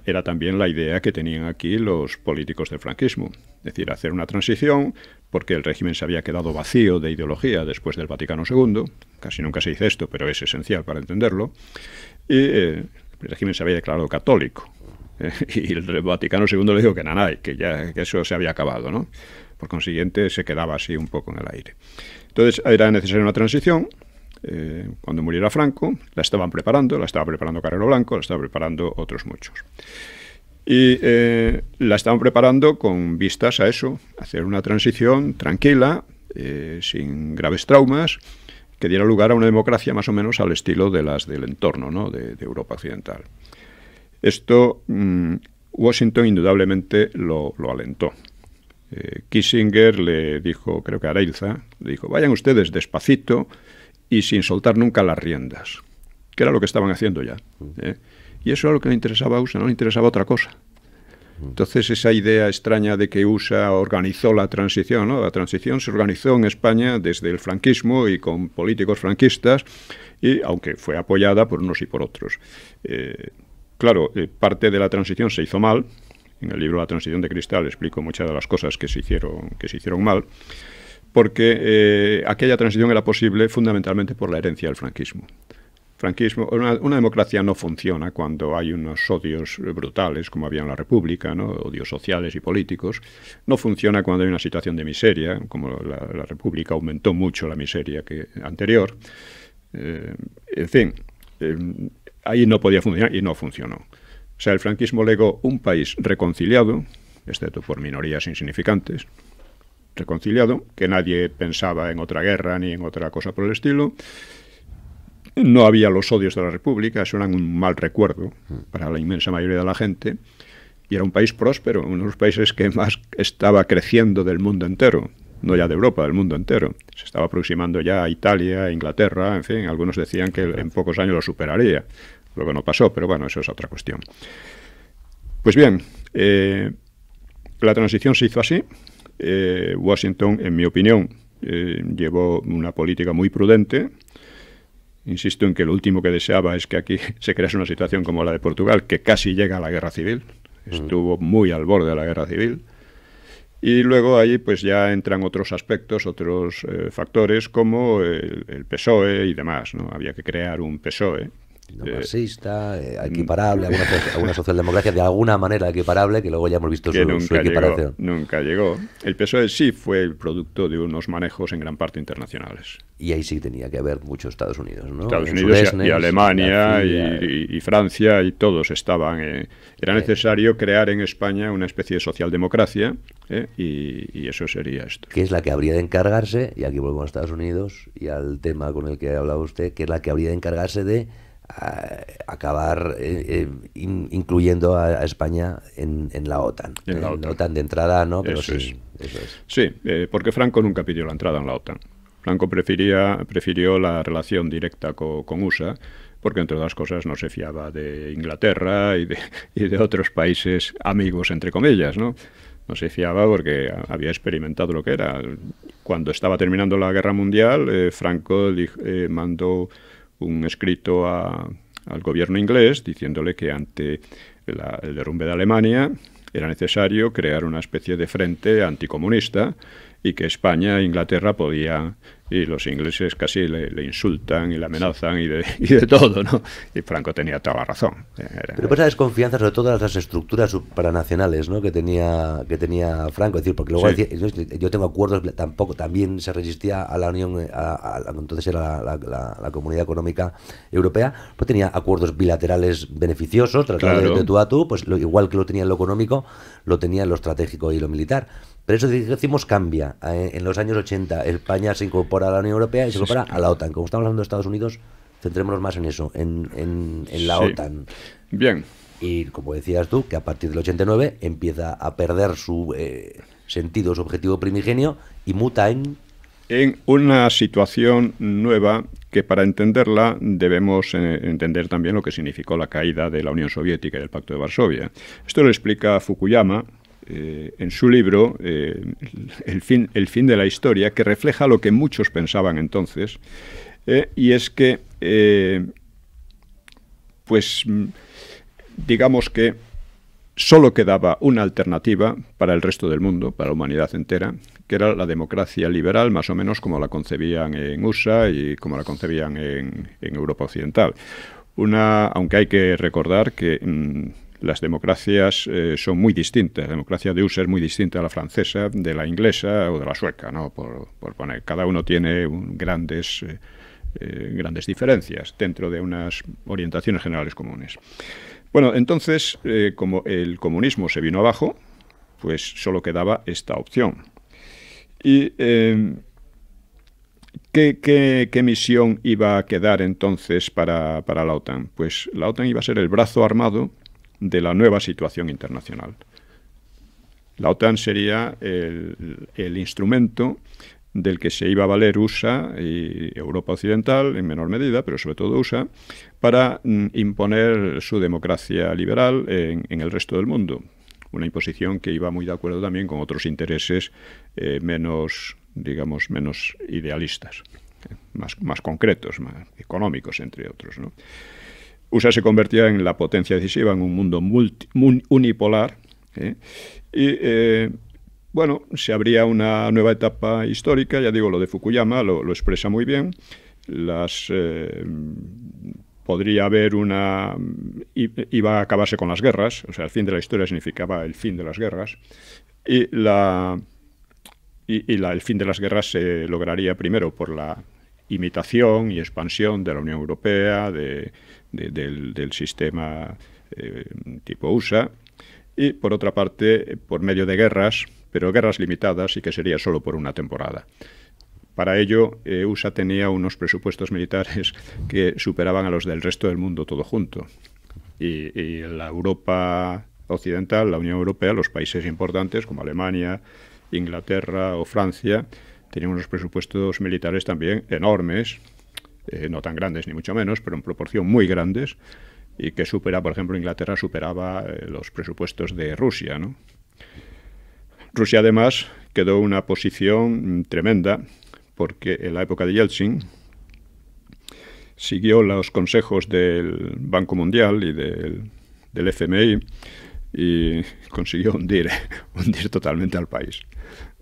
era también la idea que tenían aquí los políticos del franquismo, es decir, hacer una transición porque el régimen se había quedado vacío de ideología después del Vaticano II, casi nunca se dice esto, pero es esencial para entenderlo, y el régimen se había declarado católico. Y el Vaticano II le dijo que eso se había acabado, ¿no? Por consiguiente, se quedaba así un poco en el aire. Entonces, era necesaria una transición. Cuando muriera Franco, la estaba preparando Carrero Blanco, la estaba preparando otros muchos. Y la estaban preparando con vistas a eso, hacer una transición tranquila, sin graves traumas, que diera lugar a una democracia más o menos al estilo de las del entorno, ¿no? de Europa occidental. Esto Washington indudablemente lo alentó. Kissinger le dijo, creo que a Areilza, le dijo, vayan ustedes despacito y sin soltar nunca las riendas, que era lo que estaban haciendo ya. Y eso era lo que le interesaba a USA, no le interesaba otra cosa. Entonces esa idea extraña de que USA organizó la transición, ¿no? La transición se organizó en España desde el franquismo y con políticos franquistas, y aunque fue apoyada por unos y por otros. Claro, parte de la transición se hizo mal. En el libro La transición de cristal explico muchas de las cosas que se hicieron mal, porque aquella transición era posible fundamentalmente por la herencia del franquismo. franquismo, una democracia no funciona cuando hay unos odios brutales, como había en la República, ¿no? Odios sociales y políticos. No funciona cuando hay una situación de miseria, como la República aumentó mucho la miseria anterior. En fin, ahí no podía funcionar y no funcionó. O sea, el franquismo legó un país reconciliado, excepto por minorías insignificantes, reconciliado, que nadie pensaba en otra guerra ni en otra cosa por el estilo. No había los odios de la República, eso era un mal recuerdo para la inmensa mayoría de la gente, y era un país próspero, uno de los países que más estaba creciendo del mundo entero, no ya de Europa, del mundo entero. Se estaba aproximando ya a Italia, a Inglaterra, en fin, algunos decían que en pocos años lo superaría, lo que no pasó, pero bueno, eso es otra cuestión. Pues bien, la transición se hizo así. Washington, en mi opinión, llevó una política muy prudente. Insisto en que lo último que deseaba es que aquí se crease una situación como la de Portugal, que casi llega a la guerra civil. Estuvo muy al borde de la guerra civil. Y luego ahí pues ya entran otros aspectos, otros factores como el PSOE y demás, ¿no? Había que crear un PSOE. No marxista, equiparable a una socialdemocracia de alguna manera equiparable, que luego ya hemos visto su equiparación. Nunca llegó. El PSOE sí fue el producto de unos manejos en gran parte internacionales. Y ahí sí tenía que haber mucho Estados Unidos, ¿no? Estados Unidos y Alemania y Francia, y todos estaban. Era necesario crear en España una especie de socialdemocracia, y eso sería esto. Que es la que habría de encargarse, y aquí volvemos a Estados Unidos y al tema con el que hablaba usted, que es la que habría de encargarse de acabar incluyendo a España en la OTAN. En la OTAN de entrada, ¿no? Pero eso sí, es. Eso es. Sí, porque Franco nunca pidió la entrada en la OTAN. Franco prefirió la relación directa con USA, porque entre otras cosas no se fiaba de Inglaterra y de otros países amigos, entre comillas, ¿no? No se fiaba porque había experimentado lo que era. Cuando estaba terminando la Guerra Mundial, Franco mandó un escrito al gobierno inglés diciéndole que ante el derrumbe de Alemania era necesario crear una especie de frente anticomunista, y que España e Inglaterra podían, y los ingleses casi le insultan y le amenazan y de todo, ¿no? Y Franco tenía toda la razón. Pero pues esa desconfianza sobre todas las estructuras supranacionales, ¿no? que tenía Franco, es decir, porque luego sí. yo tengo acuerdos, también se resistía a la Unión, entonces era la Comunidad Económica Europea, pues tenía acuerdos bilaterales beneficiosos, tratados claro. de tú a tú, pues igual que lo tenía en lo económico, lo tenía en lo estratégico y lo militar. Pero eso decimos cambia. En los años 80 España se incorpora a la Unión Europea y se incorpora a la OTAN. Como estamos hablando de Estados Unidos, centrémonos más en eso, en la OTAN. Bien. Y como decías tú, que a partir del 89 empieza a perder su sentido, su objetivo primigenio, y muta en una situación nueva que, para entenderla, debemos entender también lo que significó la caída de la Unión Soviética y del Pacto de Varsovia. Esto lo explica Fukuyama en su libro el fin de la historia, que refleja lo que muchos pensaban entonces, y es que pues digamos que solo quedaba una alternativa para el resto del mundo, para la humanidad entera, que era la democracia liberal, más o menos como la concebían en USA y como la concebían en Europa Occidental. Aunque hay que recordar que las democracias son muy distintas. La democracia de USA es muy distinta a la francesa, de la inglesa o de la sueca, ¿no? Por poner. Cada uno tiene grandes diferencias dentro de unas orientaciones generales comunes. Bueno, entonces, como el comunismo se vino abajo, pues solo quedaba esta opción. Y ¿qué misión iba a quedar entonces para la OTAN? Pues la OTAN iba a ser el brazo armado de la nueva situación internacional. La OTAN sería el instrumento del que se iba a valer USA y Europa Occidental, en menor medida, pero sobre todo USA, para imponer su democracia liberal en el resto del mundo. Una imposición que iba muy de acuerdo también con otros intereses menos idealistas, más concretos, más económicos, entre otros, ¿no? USA se convertía en la potencia decisiva en un mundo unipolar, bueno, se abría una nueva etapa histórica. Ya digo, lo de Fukuyama lo expresa muy bien. podría haber iba a acabarse con las guerras, o sea, el fin de la historia significaba el fin de las guerras, y el fin de las guerras se lograría primero por la imitación y expansión de la Unión Europea, del sistema tipo USA, y por otra parte por medio de guerras, pero guerras limitadas y que sería solo por una temporada. Para ello, USA tenía unos presupuestos militares que superaban a los del resto del mundo todo junto. Y la Europa occidental, la Unión Europea, los países importantes como Alemania, Inglaterra o Francia, tenían unos presupuestos militares también enormes, no tan grandes ni mucho menos, pero en proporción muy grandes, y que por ejemplo, Inglaterra superaba los presupuestos de Rusia, ¿no? Rusia, además, quedó en una posición tremenda, porque en la época de Yeltsin siguió los consejos del Banco Mundial y del FMI y consiguió hundir totalmente al país.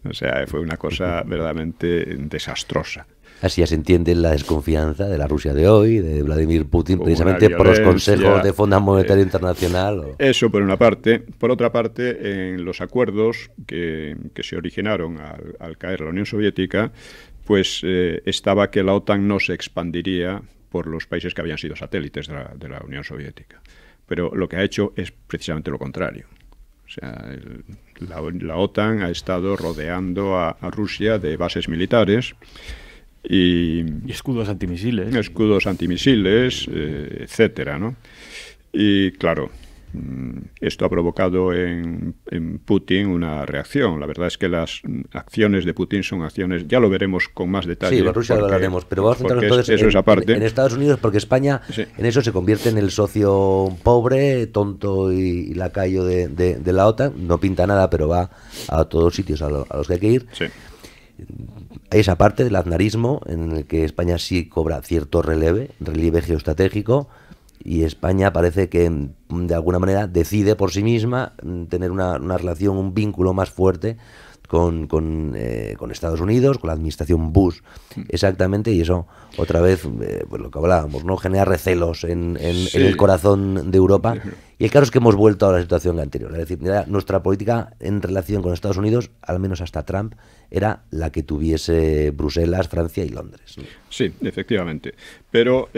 O sea, fue una cosa verdaderamente desastrosa. Así ya se entiende la desconfianza de la Rusia de hoy, de Vladimir Putin, precisamente por los consejos de Fondo Monetario Internacional. Eso por una parte. Por otra parte, en los acuerdos que se originaron al caer la Unión Soviética, pues estaba que la OTAN no se expandiría por los países que habían sido satélites de la Unión Soviética. Pero lo que ha hecho es precisamente lo contrario. O sea, la OTAN ha estado rodeando a Rusia de bases militares y escudos antimisiles. Escudos antimisiles, etcétera, ¿no? Y claro, esto ha provocado en Putin una reacción. La verdad es que las acciones de Putin son acciones, ya lo veremos con más detalle. Sí, Rusia lo hablaremos, pero vamos a centrarnos entonces en Estados Unidos, porque España en eso se convierte en el socio pobre, tonto y lacayo de la OTAN. No pinta nada, pero va a todos sitios a los que hay que ir. Sí. Hay esa parte del aznarismo en el que España sí cobra cierto relieve geoestratégico, y España parece que de alguna manera decide por sí misma tener una relación, un vínculo más fuerte con Estados Unidos, con la administración Bush, exactamente, y eso otra vez, pues lo que hablábamos, ¿no? Genera recelos en el corazón de Europa, y el caso es que hemos vuelto a la situación anterior, es decir, nuestra política en relación con Estados Unidos, al menos hasta Trump, era la que tuviese Bruselas, Francia y Londres, ¿no? Sí, efectivamente, pero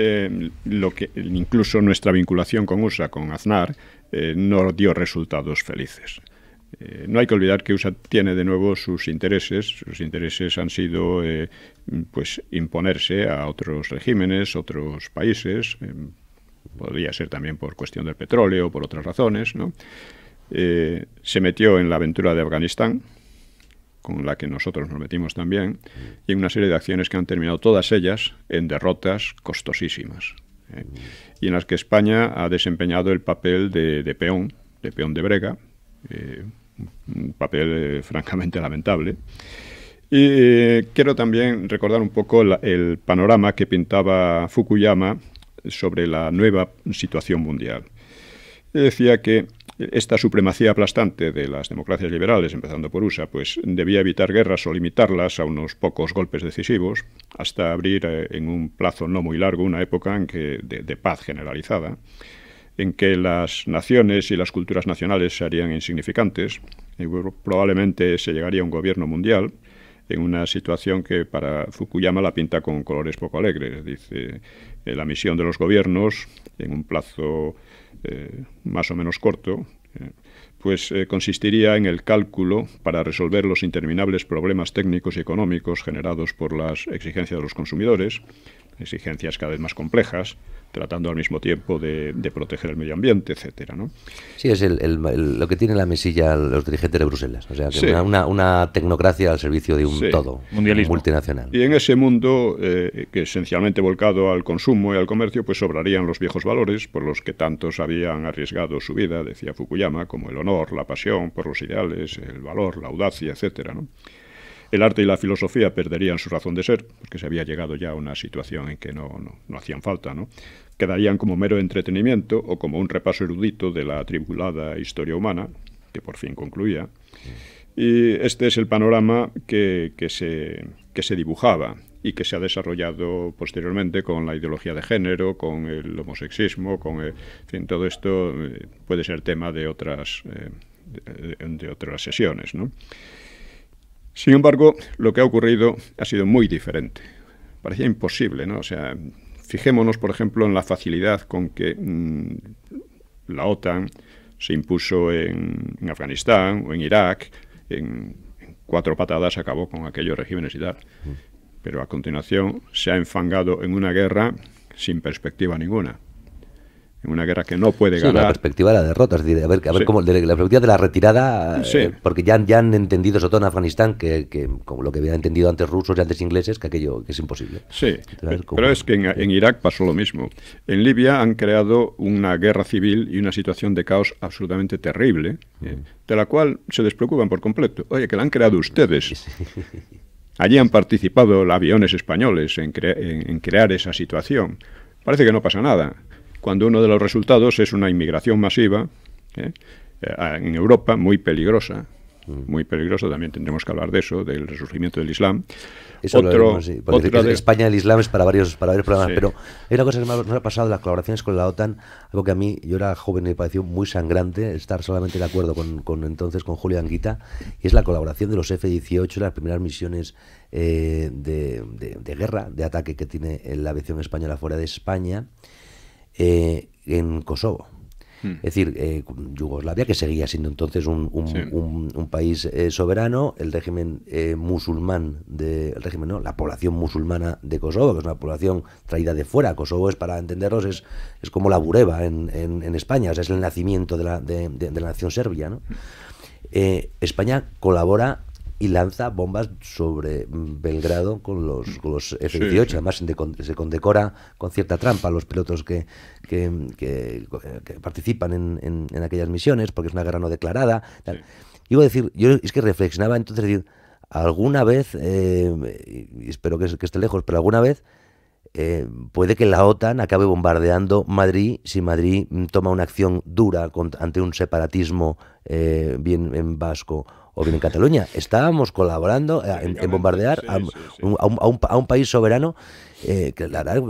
incluso nuestra vinculación con USA, con Aznar, no dio resultados felices. No hay que olvidar que USA tiene de nuevo sus intereses. Sus intereses han sido pues imponerse a otros regímenes, otros países. Podría ser también por cuestión del petróleo, por otras razones, ¿no? Se metió en la aventura de Afganistán, con la que nosotros nos metimos también, y en una serie de acciones que han terminado todas ellas en derrotas costosísimas, y en las que España ha desempeñado el papel de peón de brega, un papel francamente lamentable. Y quiero también recordar un poco el panorama que pintaba Fukuyama sobre la nueva situación mundial. Decía que esta supremacía aplastante de las democracias liberales, empezando por USA, pues debía evitar guerras o limitarlas a unos pocos golpes decisivos, hasta abrir en un plazo no muy largo una época en que de paz generalizada, en que las naciones y las culturas nacionales se harían insignificantes, y probablemente se llegaría a un gobierno mundial, en una situación que para Fukuyama la pinta con colores poco alegres. Dice, la misión de los gobiernos, en un plazo más o menos corto, pues consistiría en el cálculo para resolver los interminables problemas técnicos y económicos generados por las exigencias de los consumidores, exigencias cada vez más complejas, tratando al mismo tiempo de proteger el medio ambiente, etcétera, ¿no? Sí, es lo que tiene en la mesilla los dirigentes de Bruselas, o sea, que sí, una tecnocracia al servicio de un todo multinacional. Y en ese mundo, que esencialmente volcado al consumo y al comercio, pues sobrarían los viejos valores por los que tantos habían arriesgado su vida, decía Fukuyama, como el honor, la pasión por los ideales, el valor, la audacia, etcétera, ¿no? El arte y la filosofía perderían su razón de ser, porque se había llegado ya a una situación en que no hacían falta, ¿no? Quedarían como mero entretenimiento o como un repaso erudito de la atribulada historia humana, que por fin concluía. Y este es el panorama que se dibujaba. y que se ha desarrollado posteriormente con la ideología de género, con el homosexismo, en fin, todo esto puede ser tema de otras sesiones, ¿no? Sin embargo, lo que ha ocurrido ha sido muy diferente. Parecía imposible, ¿no? O sea, fijémonos, por ejemplo, en la facilidad con que la OTAN se impuso en Afganistán o en Irak. En 4 patadas acabó con aquellos regímenes y tal. Pero a continuación se ha enfangado en una guerra sin perspectiva ninguna. En una guerra que no puede ganar. La perspectiva de la derrota, es decir, a ver sí. cómo, la perspectiva de la retirada, sí. Porque ya han entendido, sobre todo en Afganistán, que como lo que habían entendido antes rusos y antes ingleses, que aquello que es imposible. Sí, pero es que en Irak pasó lo mismo. En Libia han creado una guerra civil y una situación de caos absolutamente terrible, de la cual se despreocupan por completo. Oye, que la han creado ustedes. Allí han participado aviones españoles en crear esa situación. Parece que no pasa nada, cuando uno de los resultados es una inmigración masiva en Europa, muy peligrosa, también tendremos que hablar de eso, del resurgimiento del Islam. Eso sí, España, el Islam es para varios problemas, sí. Pero hay una cosa que nos ha pasado de las colaboraciones con la OTAN, algo que a mí, yo era joven y me pareció muy sangrante estar solamente de acuerdo con Julio Anguita, y es la colaboración de los F-18, las primeras misiones de guerra, de ataque que tiene la aviación española fuera de España, en Kosovo. Es decir, Yugoslavia, que seguía siendo entonces un país soberano, el régimen musulmán, la población musulmana de Kosovo, que es una población traída de fuera. Kosovo es, para entenderlos, es como la Bureba en España, o sea, es el nacimiento de la nación serbia, ¿no? España colabora y lanza bombas sobre Belgrado con los F-18. Sí. Además, se condecora con cierta trampa a los pilotos que participan en aquellas misiones, porque es una guerra no declarada. Sí. Iba a decir, yo es que reflexionaba entonces, decir, alguna vez, y espero que esté lejos, pero alguna vez puede que la OTAN acabe bombardeando Madrid si Madrid toma una acción dura ante un separatismo bien en vasco o bien en Cataluña. Estábamos colaborando en bombardear a un país soberano que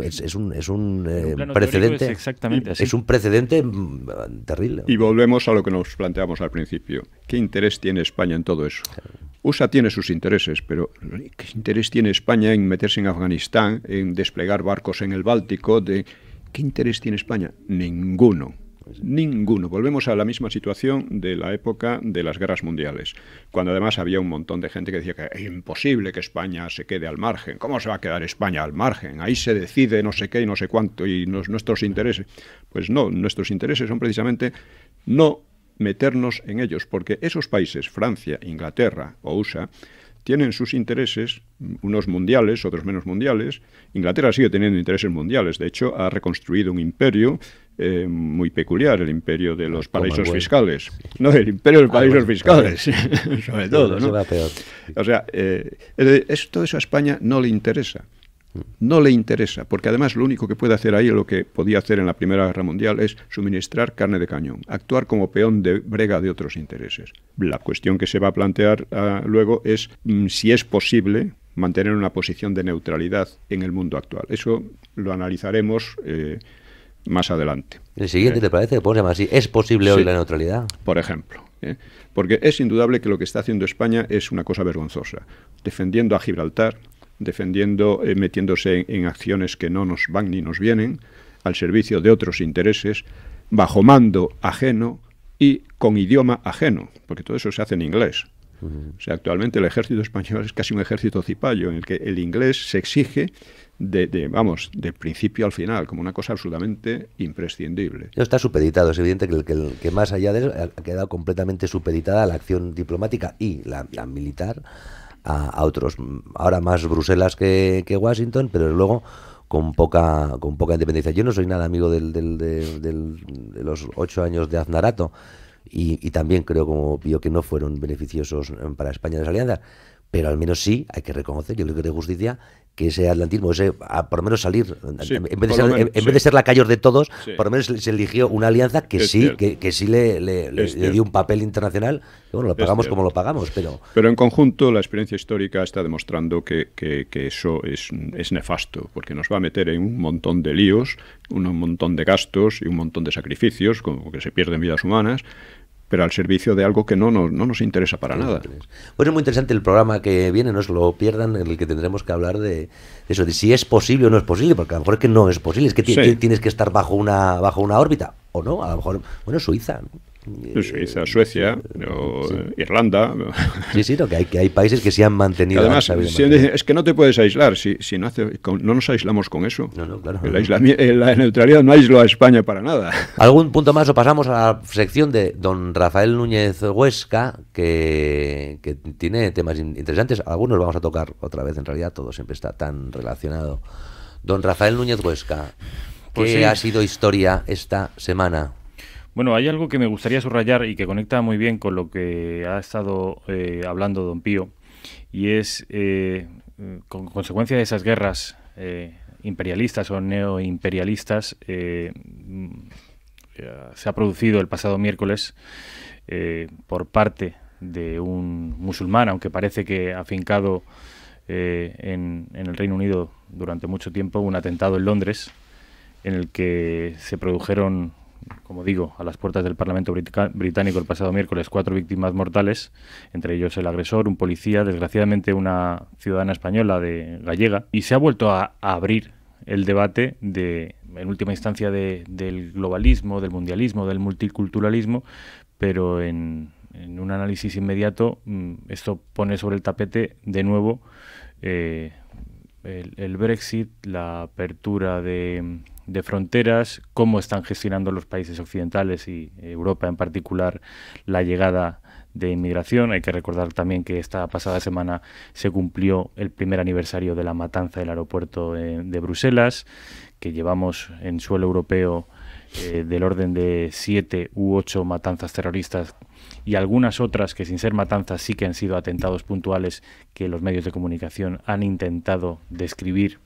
es un precedente. Es exactamente así. Es un precedente terrible. Y volvemos a lo que nos planteamos al principio. ¿Qué interés tiene España en todo eso? USA tiene sus intereses, pero ¿qué interés tiene España en meterse en Afganistán, en desplegar barcos en el Báltico? ¿Qué interés tiene España? Ninguno. Ninguno. Volvemos a la misma situación de la época de las guerras mundiales, cuando además había un montón de gente que decía que es imposible que España se quede al margen. ¿Cómo se va a quedar España al margen? Ahí se decide no sé qué y no sé cuánto, y nuestros intereses. Pues no, nuestros intereses son precisamente no meternos en ellos, porque esos países, Francia, Inglaterra o USA, tienen sus intereses, unos mundiales, otros menos mundiales. Inglaterra sigue teniendo intereses mundiales. De hecho, ha reconstruido un imperio muy peculiar, el imperio de los paraísos fiscales. No, el imperio de los paraísos fiscales, sobre todo, ¿no? O sea, todo eso a España no le interesa. No le interesa, porque además lo único que puede hacer ahí, lo que podía hacer en la Primera Guerra Mundial, es suministrar carne de cañón, actuar como peón de brega de otros intereses. La cuestión que se va a plantear luego es si es posible mantener una posición de neutralidad en el mundo actual. Eso lo analizaremos más adelante. ¿El siguiente te parece que podemos llamar así? ¿Es posible hoy la neutralidad? Por ejemplo. Porque es indudable que lo que está haciendo España es una cosa vergonzosa. Defendiendo a Gibraltar, metiéndose en acciones que no nos van ni nos vienen, al servicio de otros intereses, bajo mando ajeno y con idioma ajeno, porque todo eso se hace en inglés. O sea, actualmente el ejército español es casi un ejército cipayo, en el que el inglés se exige de principio al final, como una cosa absolutamente imprescindible. Está supeditado, es evidente que el que más allá de eso ha quedado completamente supeditada a la acción diplomática y la militar, a otros, ahora más Bruselas que Washington, pero luego con poca independencia. Yo no soy nada amigo de los 8 años de Aznarato, y también creo, como yo, que no fueron beneficiosos para España de esa alianza, pero al menos sí hay que reconocer, yo creo que de justicia, que ese atlantismo, por lo menos salir, sí, en vez de ser lacayos de todos, sí, por lo menos se eligió una alianza que sí le dio un papel internacional, que bueno, lo pagamos como lo pagamos, pero en conjunto la experiencia histórica está demostrando que eso es nefasto, porque nos va a meter en un montón de líos, un montón de gastos y un montón de sacrificios, como que se pierden vidas humanas, pero al servicio de algo que no nos interesa para nada. Pues es muy interesante el programa que viene, no se lo pierdan, en el que tendremos que hablar de eso, de si es posible o no es posible, porque a lo mejor es que no es posible, es que tienes que estar bajo una órbita, o no, a lo mejor, bueno, Suiza, Suiza, Suecia, o Irlanda. Sí, no, que hay países que se han mantenido. Además, es que no te puedes aislar, si no nos aislamos con eso. No, claro. La neutralidad no aisló a España para nada. ¿Algún punto más o pasamos a la sección de don Rafael Núñez Huesca, que tiene temas interesantes? Algunos vamos a tocar otra vez, en realidad todo siempre está tan relacionado. Don Rafael Núñez Huesca, ¿qué ha sido historia esta semana? Bueno, hay algo que me gustaría subrayar y que conecta muy bien con lo que ha estado hablando don Pío, y es, con consecuencia de esas guerras imperialistas o neoimperialistas, se ha producido el pasado miércoles por parte de un musulmán, aunque parece que afincado en el Reino Unido durante mucho tiempo, un atentado en Londres en el que se produjeron, como digo, a las puertas del Parlamento británico el pasado miércoles 4 víctimas mortales, entre ellos el agresor, un policía, desgraciadamente una ciudadana española gallega, y se ha vuelto a abrir el debate en última instancia del globalismo, del mundialismo, del multiculturalismo, pero en un análisis inmediato esto pone sobre el tapete de nuevo el Brexit, la apertura de fronteras, cómo están gestionando los países occidentales y Europa en particular la llegada de inmigración. Hay que recordar también que esta pasada semana se cumplió el primer aniversario de la matanza del aeropuerto de Bruselas, que llevamos en suelo europeo del orden de 7 u 8 matanzas terroristas y algunas otras que sin ser matanzas sí que han sido atentados puntuales que los medios de comunicación han intentado describir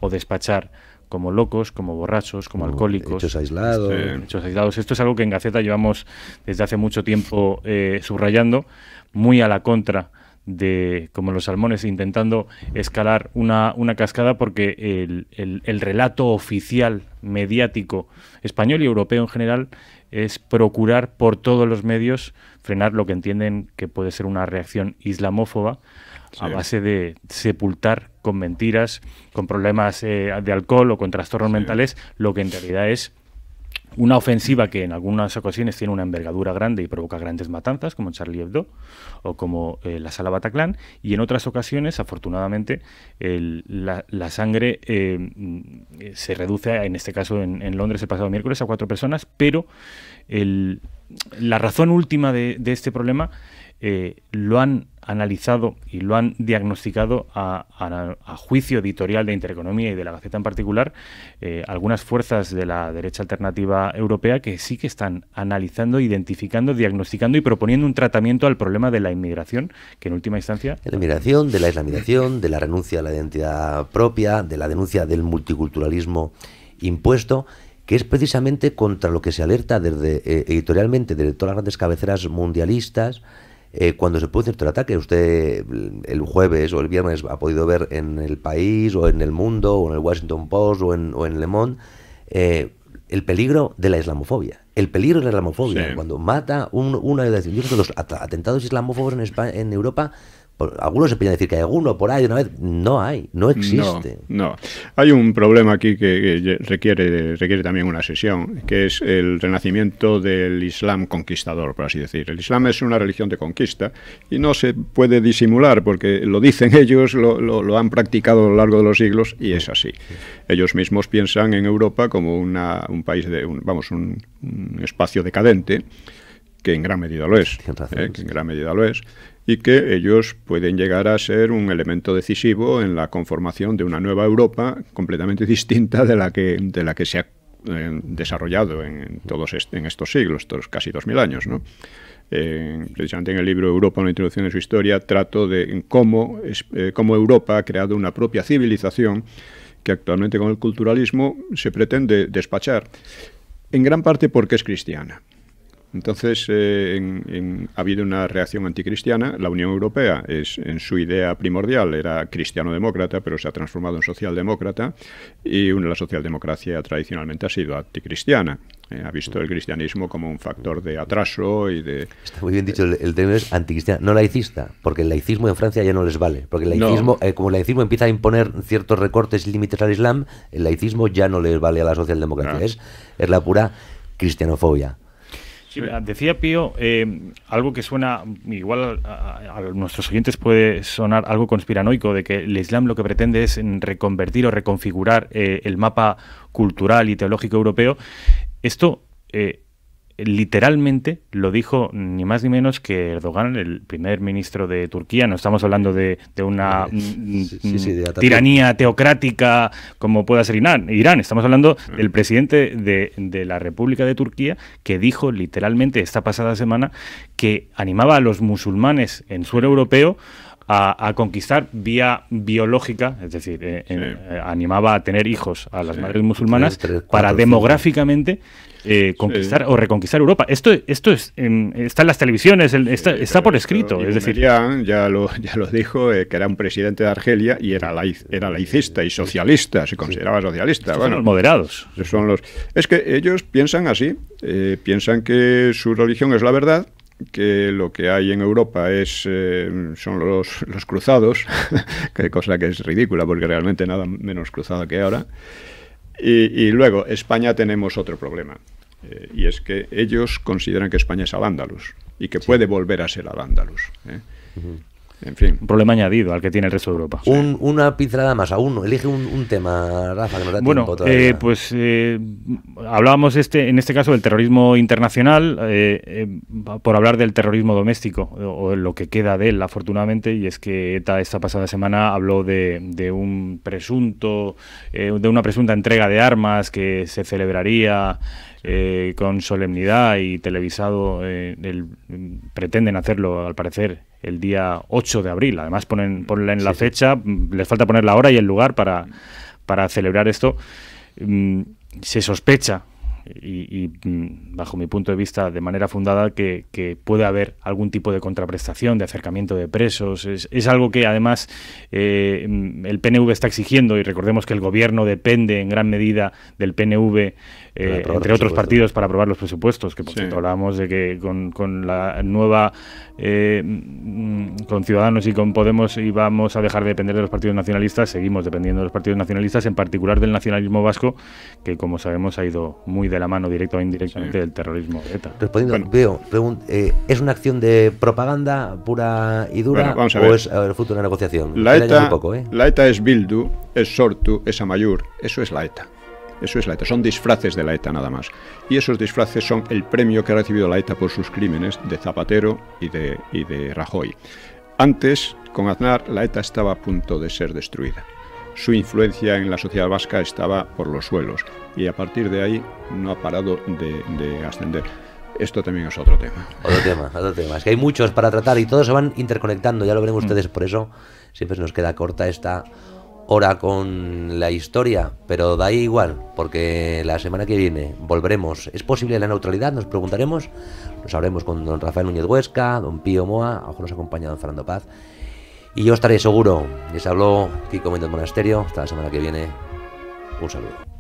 o despachar como locos, como borrachos, como alcohólicos. Hechos aislados. Hechos aislados. Esto es algo que en Gaceta llevamos desde hace mucho tiempo subrayando, muy a la contra de, como los salmones, intentando escalar una cascada, porque el relato oficial mediático español y europeo en general es procurar por todos los medios frenar lo que entienden que puede ser una reacción islamófoba, a base de sepultar con mentiras, con problemas de alcohol o con trastornos mentales, lo que en realidad es una ofensiva que en algunas ocasiones tiene una envergadura grande y provoca grandes matanzas, como Charlie Hebdo o como la Sala Bataclan, y en otras ocasiones, afortunadamente, la sangre se reduce, en este caso en Londres el pasado miércoles, a 4 personas, pero la razón última de este problema lo han analizado y lo han diagnosticado a juicio editorial de Intereconomía y de la Gaceta en particular, algunas fuerzas de la derecha alternativa europea que sí que están analizando, identificando, diagnosticando y proponiendo un tratamiento al problema de la inmigración, que en última instancia... De la inmigración, de la islamización, de la renuncia a la identidad propia, de la denuncia del multiculturalismo impuesto, que es precisamente contra lo que se alerta desde editorialmente de todas las grandes cabeceras mundialistas. Cuando se produce este ataque, usted el jueves o el viernes ha podido ver en El País o en El Mundo o en el Washington Post o en Le Monde el peligro de la islamofobia. El peligro de la islamofobia. Sí. Cuando mata una... Yo creo que los atentados islamófobos en Europa... Algunos se podrían decir que hay alguno por ahí una vez. No hay, no existe. No. Hay un problema aquí que requiere también una sesión, que es el renacimiento del Islam conquistador, por así decir. El Islam es una religión de conquista y no se puede disimular, porque lo dicen ellos, lo han practicado a lo largo de los siglos y es así. Ellos mismos piensan en Europa como un país un espacio decadente, que en gran medida lo es. Y que ellos pueden llegar a ser un elemento decisivo en la conformación de una nueva Europa completamente distinta de la que se ha desarrollado en estos siglos, estos casi 2000 años, ¿no? Precisamente en el libro Europa, una introducción de su historia, trato de cómo Europa ha creado una propia civilización que actualmente con el culturalismo se pretende despachar, en gran parte porque es cristiana. Entonces, ha habido una reacción anticristiana. La Unión Europea en su idea primordial era cristiano-demócrata, pero se ha transformado en socialdemócrata, y la socialdemocracia tradicionalmente ha sido anticristiana. Ha visto el cristianismo como un factor de atraso y de... Está muy bien dicho, el término es anticristiano, no laicista, porque el laicismo en Francia ya no les vale, porque el laicismo, como el laicismo empieza a imponer ciertos recortes y límites al Islam, el laicismo ya no les vale a la socialdemocracia, es la pura cristianofobia. Sí, decía Pío algo que suena, igual a nuestros oyentes puede sonar algo conspiranoico, de que el Islam lo que pretende es reconvertir o reconfigurar el mapa cultural y teológico europeo. Esto literalmente lo dijo ni más ni menos que Erdogan, el primer ministro de Turquía. No estamos hablando de una de tiranía teocrática como pueda ser Irán. Estamos hablando del presidente de la República de Turquía, que dijo literalmente esta pasada semana que animaba a los musulmanes en suelo europeo a conquistar vía biológica, es decir, animaba a tener hijos a las madres musulmanas para demográficamente conquistar o reconquistar Europa. Esto está en las televisiones, está por escrito. Es decir, ya lo dijo, que era un presidente de Argelia y era laicista y socialista, se consideraba socialista. Bueno, son los moderados. Es que ellos piensan así, piensan que su religión es la verdad, que lo que hay en Europa son los cruzados, cosa que es ridícula porque realmente nada menos cruzada que ahora. Y luego, España tenemos otro problema, y es que ellos consideran que España es Al-Ándalus y que puede volver a ser Al-Ándalus. En fin. Un problema añadido al que tiene el resto de Europa. Una pincelada más, elige un tema, Rafa, que nos da tiempo todavía. Pues hablábamos en este caso del terrorismo internacional, por hablar del terrorismo doméstico, o lo que queda de él, afortunadamente, y es que ETA esta pasada semana habló de una presunta entrega de armas que se celebraría con solemnidad y televisado. Pretenden hacerlo, al parecer, el día 8 de abril. Además ponen la fecha, les falta poner la hora y el lugar para celebrar esto. Se sospecha, y bajo mi punto de vista de manera fundada, que puede haber algún tipo de contraprestación, de acercamiento de presos. Es algo que además el PNV está exigiendo, y recordemos que el gobierno depende en gran medida del PNV, entre otros partidos, para aprobar los presupuestos, que por cierto hablábamos de que con la nueva con Ciudadanos y con Podemos íbamos a dejar de depender de los partidos nacionalistas. Seguimos dependiendo de los partidos nacionalistas, en particular del nacionalismo vasco, que como sabemos ha ido muy de la mano, directa o indirectamente, del terrorismo de ETA. Respondiendo, ¿es una acción de propaganda pura y dura, o es el fruto de una negociación? La ETA es Bildu, es Sortu, es Amaiur. Eso es la ETA. Son disfraces de la ETA nada más. Y esos disfraces son el premio que ha recibido la ETA por sus crímenes de Zapatero y de Rajoy. Antes, con Aznar, la ETA estaba a punto de ser destruida. Su influencia en la sociedad vasca estaba por los suelos, y a partir de ahí no ha parado de ascender. Esto también es otro tema. Otro tema. Es que hay muchos para tratar y todos se van interconectando, ya lo verán ustedes, por eso siempre se nos queda corta esta hora con la historia, pero da igual, porque la semana que viene volveremos. ¿Es posible la neutralidad? Nos preguntaremos. Nos hablaremos con don Rafael Núñez Huesca, don Pío Moa, a lo mejor nos acompaña don Fernando Paz, y yo estaré seguro. Les habló Kiko Méndez Monasterio. Hasta la semana que viene. Un saludo.